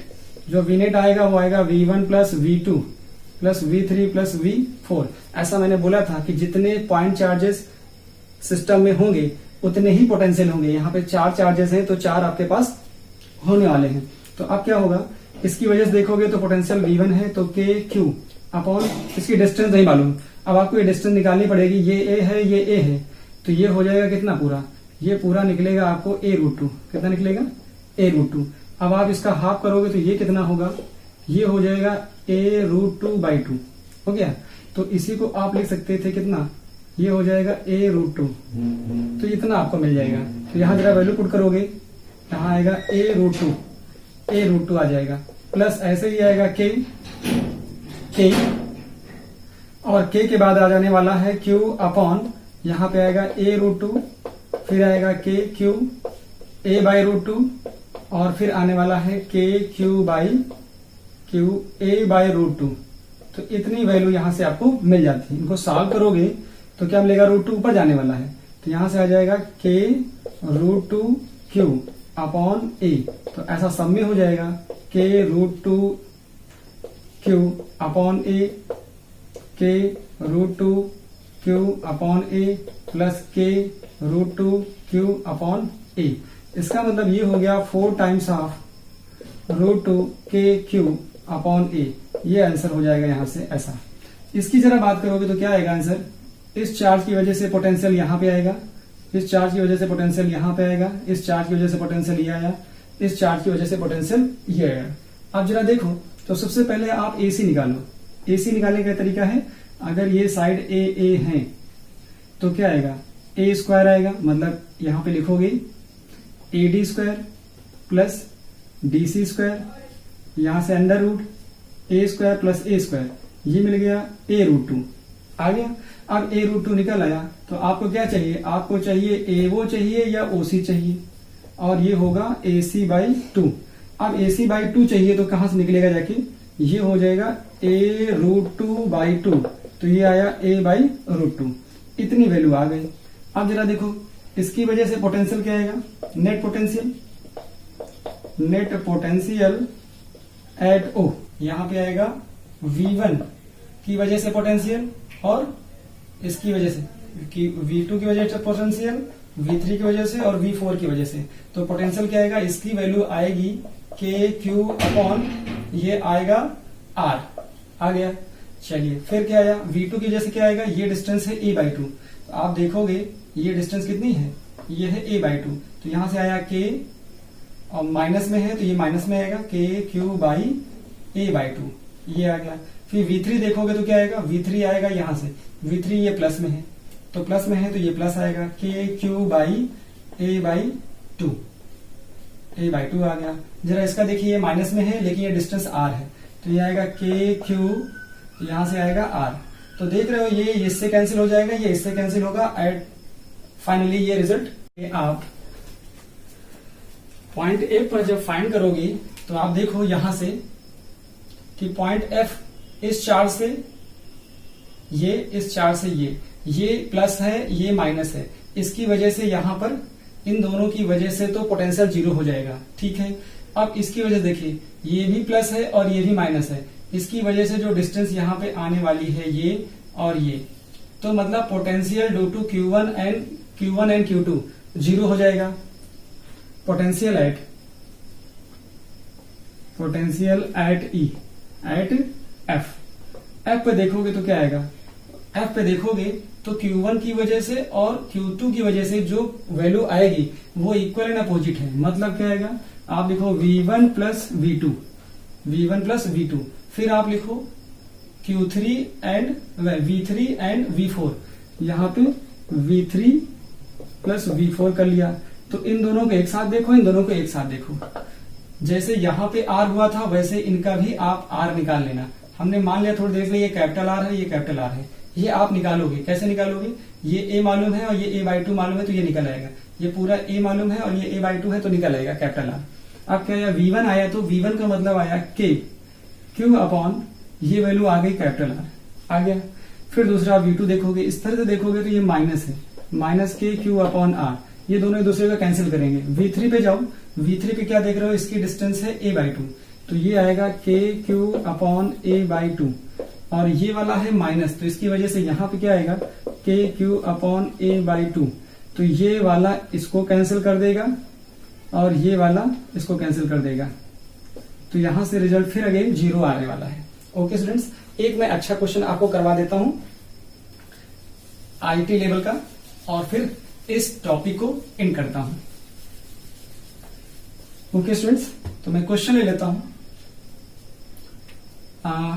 जो V नेट आएगा वो आएगा V1 plus V2 plus V3 plus V4। ऐसा मैंने बोला था कि जितने पॉइंट चार्जेस सिस्टम में होंगे उतने ही पोटेंशियल होंगे। यहाँ पे 4 चार्जेस हैं तो 4 आपके पास होने वाले हैं। तो अब क्या होगा, इसकी वजह से देखोगे तो पोटेंशियल V1 है तो KQ अपॉन, इसकी डिस्टेंस नहीं मालूम, अब आपको ये डिस्टेंस निकालनी पड़ेगी। ये A है, ये A है, तो ये हो जाएगा कितना पूरा, ये पूरा निकलेगा आपको A√2। कितना निकलेगा, A√2। अब आप इसका हाफ करोगे तो ये कितना होगा, ये हो जाएगा A√2/2। हो गया। तो इसी को आप लिख सकते थे कितना, ये हो जाएगा A√2। तो इतना आपको मिल जाएगा। तो यहां जरा वैल्यू पुट करोगे, यहां आएगा A√2 आ जाएगा, प्लस ऐसे ही आएगा K, और K के बाद आ जाने वाला है Q अपॉन, यहां पे आएगा A√2, फिर आएगा KQ A/√2, और फिर आने वाला है KQ A/√2। तो इतनी वैल्यू यहां से आपको मिल जाती है। इनको सॉल्व करोगे तो क्या मिलेगा, √2 ऊपर जाने वाला है, तो यहां से आ जाएगा K√2Q अपॉन A। तो ऐसा सब में हो जाएगा K√2Q upon A, K√2Q upon A plus K√2Q upon A। इसका मतलब ये हो गया 4 times of √2KQ upon A। ये आंसर हो जाएगा यहां से ऐसा। इसकी जरा बात करोगे तो क्या आएगा आंसर, इस चार्ज की वजह से पोटेंशियल यहां पे आएगा, इस चार्ज की वजह से पोटेंशियल यहां पे आएगा, इस चार्ज की वजह से पोटेंशियल ये आया, इस चार्ज की वजह से पोटेंशियल ये आएगा। अब जरा देखो, तो सबसे पहले आप AC निकालो। AC निकालने का तरीका है, अगर ये साइड ए है तो क्या आएगा, ए स्क्वायर आएगा, मतलब यहां पे लिखोगे AD square plus DC square, यहां से under root A square plus A square, ये मिल गया A√2 आ गया। अब A√2 निकल आया तो आपको क्या चाहिए, आपको चाहिए AO चाहिए या OC चाहिए, और ये होगा AC/2। अब AC/2 चाहिए तो कहां से निकलेगा जाके, ये हो जाएगा A√2/2, तो ये आया A/√2, इतनी वैल्यू आ गई। अब जरा देखो, इसकी वजह से पोटेंशियल क्या आएगा, नेट पोटेंशियल एट O, यहां पे आएगा V1 की वजह से पोटेंशियल, और इसकी वजह से V2 की वजह से पोटेंशियल, V3 की वजह से और V4 की वजह से। तो पोटेंशियल क्या आएगा, इसकी वैल्यू आएगी KQ अपॉन ये आएगा R, आ गया। चलिए फिर क्या आया, V2 की वजह से क्या आएगा, ये डिस्टेंस है A/2, तो आप देखोगे ये डिस्टेंस कितनी है, ये है A/2, तो यहां से आया K, और माइनस में है तो ये माइनस में आएगा KQ/A/2, ये आ गया। फिर V3 देखोगे तो क्या आएगा, V3 आएगा यहां से, V3 ये प्लस में है, तो प्लस में है तो ये प्लस आएगा KQ/A/2, A/2 आ गया। जरा इसका देखिए, ये माइनस में है लेकिन ये डिस्टेंस R है, तो ये आएगा KQ, यहां से आएगा R, तो देख रहे हो ये इससे कैंसिल हो जाएगा, ये इससे कैंसिल होगा, एट फाइनली ये रिजल्ट। आप पॉइंट ए पर जब फाइंड करोगे तो आप देखो यहां से कि पॉइंट F इस चार्ज से ये, इस चार्ज से ये प्लस है, ये माइनस है, इसकी वजह से यहां पर इन दोनों की वजह से तो पोटेंशियल 0 हो जाएगा, ठीक है। अब इसकी वजह देखिए, ये भी प्लस है और ये भी माइनस है, इसकी वजह से जो डिस्टेंस यहां पे आने वाली है ये और ये, तो मतलब potential due to Q1 and Q2 0 हो जाएगा। Potential at E at F पे देखोगे तो क्या आएगा, F पे देखोगे तो Q1 की वजह से और Q2 की वजह से जो वैल्यू आएगी वो इक्वल एंड अपोजिट है, मतलब क्या आएगा, आप लिखो V1 प्लस V2, फिर आप लिखो V3 एंड V4, यहाँ पे V3 प्लस V4 कर लिया, तो इन दोनों को एक साथ देखो, इन दोनों को एक साथ देखो, जैसे यहाँ पे R हुआ था वैसे इनका भी आप R निकाल लेना। हमने मान लिया, थोड़ी देर के लिए ये कैपिटल R है, ये कैपिटल R है, ये आप निकालोगे, कैसे निकालोगे, ये A मालूम है और ये A/2 मालूम है तो ये निकल आएगा, ये पूरा A मालूम है और ये A/2 है तो निकल आएगा कैपिटल R। अब क्या आया, V1 आया, तो V1 का मतलब आया Q अपॉन ये वैल्यू आ गई कैपिटल R, आ गया। फिर दूसरा V2 देखोगे, इस तरह से देखोगे तो ये माइनस है, माइनस KQ अपॉन R, ये दोनों एक दूसरे का कैंसिल करेंगे। V3 पे जाओ, V3 पे क्या देख रहे हो, इसकी डिस्टेंस है A/2, तो ये आएगा KQ अपॉन A/2, और ये वाला है माइनस, तो इसकी वजह से यहाँ पे क्या आएगा KQ अपॉन A/2, तो ये वाला इसको कैंसिल कर देगा और ये वाला इसको कैंसिल कर देगा, तो यहां से रिजल्ट फिर अगेन 0 आने वाला है। ओके स्टूडेंट्स, एक मैं अच्छा क्वेश्चन आपको करवा देता हूं IIT लेवल का, और फिर इस टॉपिक को एंड करता हूं। ओके स्टूडेंट्स, तो मैं क्वेश्चन ले लेता हूं।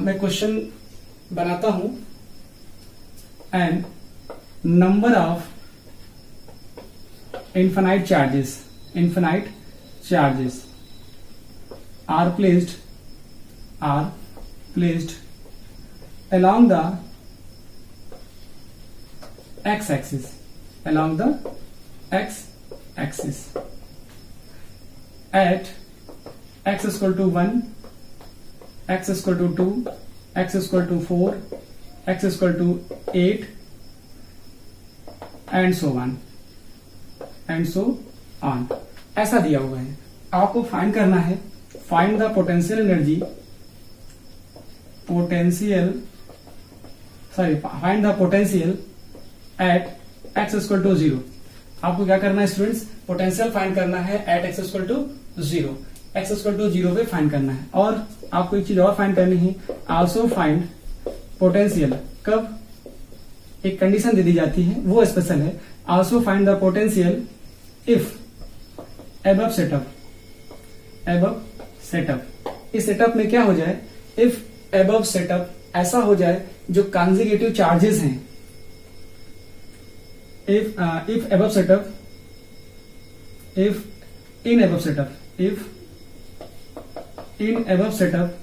मैं क्वेश्चन बनाता हूं, and number of infinite charges are placed along the x-axis, at x equal to 1, x equal to 2, x equal to 4, x equal to 8, and so on, ऐसा दिया हुआ है। आपको फाइंड करना है, find the potential energy, find the potential at x equal to 0। आपको क्या करना है स्टूडेंट्स, पोटेंशियल फाइंड करना है at x equal to 0, x equal to 0 पे फाइंड करना है। और आपको एक चीज और फाइंड करनी है, आल्सो फाइंड पोटेंशियल, कब एक कंडीशन दे दी जाती है वो स्पेशल है, also find the potential if above setup above setup. इस सेटअप में क्या हो जाए, इफ एबव सेटअप ऐसा हो जाए जो कंसेक्यूटिव चार्जेस हैं, if above setup, if in above setup, if in above setup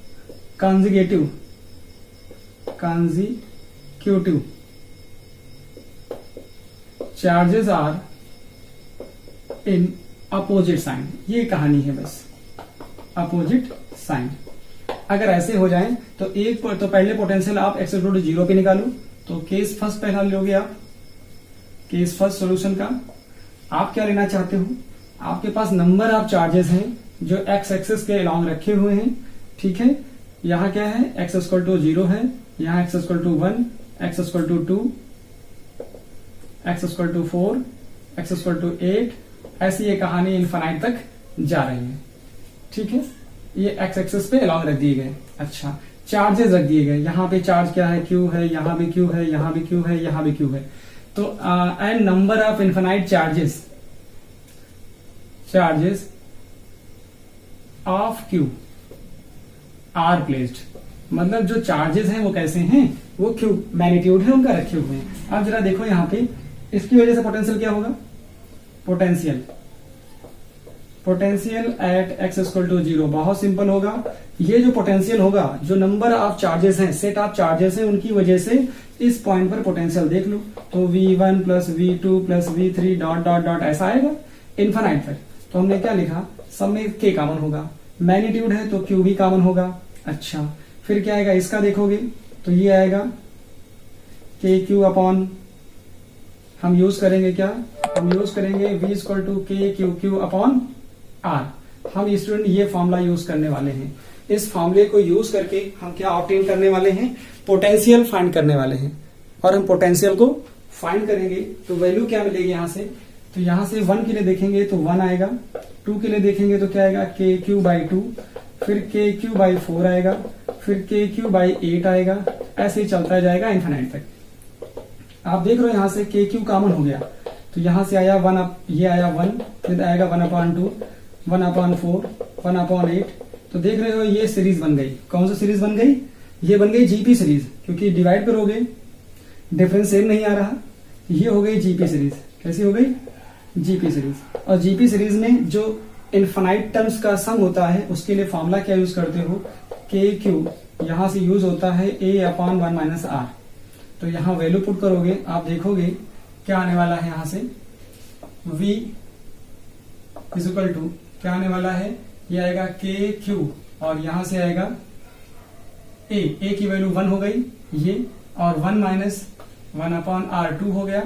consecutive charges are in opposite sign. ये कहानी है बस, अपोजिट साइन। अगर ऐसे हो जाए तो तो पहले पोटेंशियल आप x इक्वल टू 0 पे निकालो। तो केस फर्स्ट पहला लोगे आप, केस फर्स्ट सॉल्यूशन का आप क्या लेना चाहते हो, आपके पास नंबर ऑफ चार्जेस हैं जो x एक्सिस के अलोंग रखे हुए हैं, ठीक है। यहाँ क्या है, x इक्वल टू 0 है, यहाँ x equal to 1, x equal to 2, x equal to 4, x equal to 8, ऐसी ये कहानी इनफाइनाइट तक जा रही है, ठीक है। ये x एक्सिस पे अलोंग रख दिए गए। अच्छा, चार्जेस रख दिए गए, यहाँ पे चार्ज क्या है, Q है, यहाँ भी Q है, यहाँ भी Q है, यहाँ भी Q है। तो and number of infinite charges of Q are placed. मतलब जो चार्जेस हैं वो कैसे हैं, वो Q मैग्नीट्यूड है उनका रखे हुए हैं। अब जरा देखो यहाँ पे, इसकी वजह से पोटेंशियल क्या होगा, potential at x equal to 0 बहुत सिंपल होगा। ये जो पोटेंशियल होगा, जो नंबर ऑफ चार्जेस हैं, सेट ऑफ चार्जेस हैं, उनकी वजह से इस पॉइंट पर पोटेंशियल देख लो। तो v1 plus v2 plus v3 dot dot dot ऐसा आएगा इनफाइनाइट तक। तो हमने क्या लिखा, सब में k कॉमन होगा, मैग्नीट्यूड है तो q भी कॉमन होगा। अच्छा, फिर क्या आएगा, इसका देखोगे तो ये आएगा KQ अपॉन, हम यूज करेंगे क्या, हम यूज करेंगे v equal to KQQ upon R। हम स्टूडेंट ये फॉर्मूला यूज करने वाले हैं। इस फॉर्मूले को यूज करके हम क्या ऑब्टेन करने वाले हैं, पोटेंशियल फाइंड करने वाले हैं। और हम पोटेंशियल को फाइंड करेंगे तो वैल्यू क्या मिलेगी यहाँ से, तो यहाँ से 1 के लिए देखेंगे तो 1 आएगा, 2 के लिए देखेंगे तो क्या आएगा KQ बाई 2, फिर KQ बाई 4 आएगा, फिर KQ बाई 8 आएगा, ऐसे ही चलता जाएगा इनफाइनाइट तक। आप देख रहे हो यहाँ से KQ कॉमन हो गया, तो यहाँ से आया 1, ये आया 1, फिर आएगा 1/2, 1/4, 1/8। तो देख रहे हो ये सीरीज बन गई। कौन सी सीरीज बन गई, ये बन गई जीपी सीरीज, क्योंकि डिवाइड करोगे डिफरेंस सेम नहीं आ रहा। ये हो गई जीपी सीरीज। कैसी हो गई, जीपी सीरीज। और जीपी सीरीज में जो इनफाइनाइट टर्म्स का सम होता है उसके लिए फॉर्मूला क्या यूज करते हो, KQ यहां से यूज होता है A/1 - R। तो यहाँ वैल्यू पुट करोगे, आप देखोगे क्या आने वाला है, यहाँ से V इज इक्वल टू क्या आने वाला है, ये आएगा KQ और यहां से आएगा A की वैल्यू 1 हो गई ये, और 1 - 1/R2 हो गया।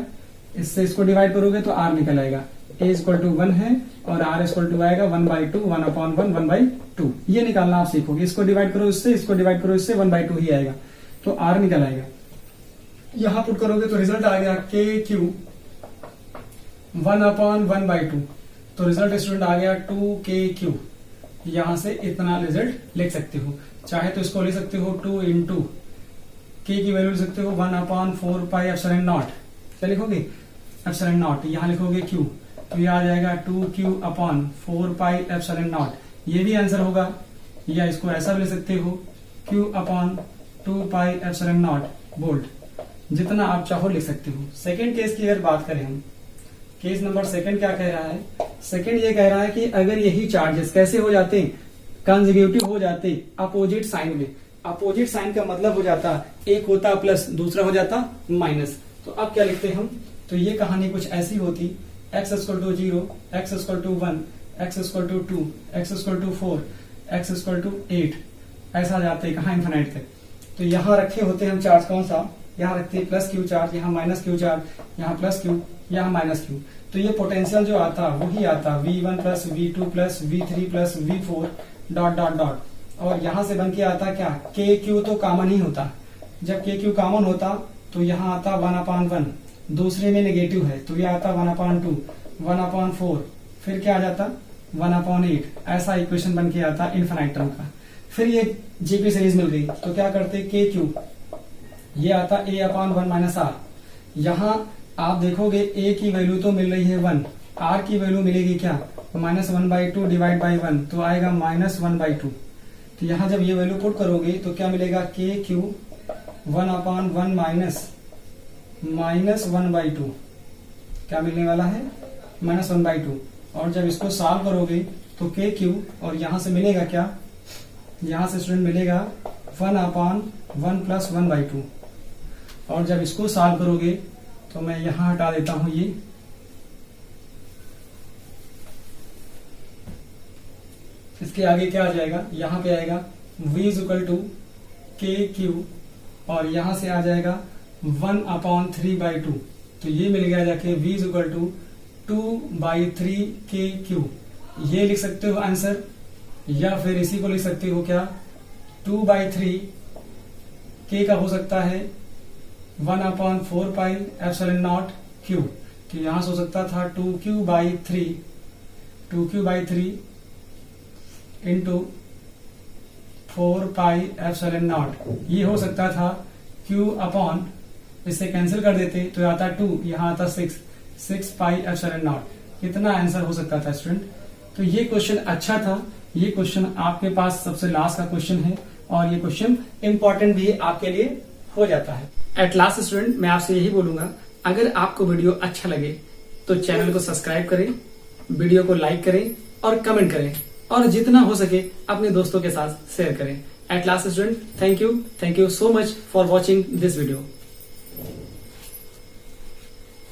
इससे इसको डिवाइड करोगे तो R निकल आएगा। A इक्वल टू 1 है और R इक्वल टू आएगा 1/2, 1/1, 1/2। ये निकालना आप सीखोगे। इसको डिवाइड करो इससे, इसको डिवाइड करो इससे, 1/2 ही आएगा, तो R निकल आएगा। यहां पुट करोगे तो रिजल्ट आ गया KQ 1/1/2। तो रिजल्ट स्टूडेंट आ गया 2KQ। यहां से इतना रिजल्ट लिख सकते हो। चाहे तो इसको ले सकते हो 2 इंटू K की वैल्यू ले सकते हो 1/4πε0। क्या लिखोगे, ε0। यहां लिखोगे Q, तो ये आ जाएगा 2Q/4πε0। ये भी आंसर होगा। या इसको ऐसा भी ले सकते हो Q/2πε0 वोल्ट। जितना आप चाहो लिख सकते हो। सेकेंड केस की अगर बात करें हम, केस नंबर सेकंड क्या कह रहा है, सेकंड ये कह रहा है कि अगर यही चार्जेस कैसे हो जाते, कंसेक्यूटिव हो जाते अपोजिट साइन में। अपोजिट साइन का मतलब हो जाता एक होता प्लस, दूसरा हो जाता माइनस। तो अब क्या लिखते हम, तो ये कहानी कुछ ऐसी होती, x equal to 0, x equal to 1, x equal to 2, x equal to 4, x equal to 8, ऐसा जाते कहाँ इनफाइनाइट तक। तो यहाँ रखे होते हम चार्ज कौन सा, यहाँ रखते प्लस Q चार्ज, यहाँ माइनस Q चार्ज, यहाँ प्लस Q, यहाँ माइनस Q। तो ये पोटेंशियल जो आता वही आता V1 plus V2 plus V3 plus V4 dot dot dot. और यहाँ से बन के आता क्या, KQ तो कॉमन ही होता। जब KQ कॉमन होता तो यहाँ आता 1/1, दूसरे में नेगेटिव है तो ये आता 1/2, 1/4, फिर क्या आ जाता 1/8। ऐसा इक्वेशन बन के आता इनफाइनाइट टर्म का। फिर ये जीपी सीरीज मिल गई तो क्या करते, KQ ये आता A/1 - R। यहाँ आप देखोगे A की वैल्यू तो मिल रही है 1 आर की वैल्यू मिलेगी क्या, तो -1/2 डिवाइड बाई 1 तो आएगा -1/2। तो यहां जब ये वैल्यू पुट करोगे तो क्या मिलेगा, के क्यू 1/1 माइनस 1/2 क्या मिलने वाला है, -1/2। और जब इसको सॉल्व करोगे तो के क्यू और यहां से मिलेगा क्या, यहां से स्टूडेंट मिलेगा 1/1 + 1/2। और जब इसको सॉल्व करोगे तो मैं यहां हटा देता हूं ये, इसके आगे क्या आ जाएगा, यहां पे आएगा v = KQ और यहां से आ जाएगा 1/3/2। तो ये मिल गया जाके v = 2/3 KQ। ये लिख सकते हो आंसर, या फिर इसी को लिख सकते हो क्या, 2/3 K का हो सकता है 1/4πε0 Q। तो यहां से हो सकता था 2Q/3 इंटू 4πε0। ये हो सकता था Q अपॉन, इससे कैंसिल कर देते तो आता 2, यहाँ आता 6πε0। कितना आंसर हो सकता था स्टूडेंट। तो ये क्वेश्चन अच्छा था, ये क्वेश्चन आपके पास सबसे लास्ट का क्वेश्चन है और ये क्वेश्चन इंपॉर्टेंट भी आपके लिए हो जाता है। एट लास्ट स्टूडेंट मैं आपसे यही बोलूंगा, अगर आपको वीडियो अच्छा लगे तो चैनल को सब्सक्राइब करें, वीडियो को लाइक करें और कमेंट करें, और जितना हो सके अपने दोस्तों के साथ शेयर करें। At last student, thank you so much for watching this video.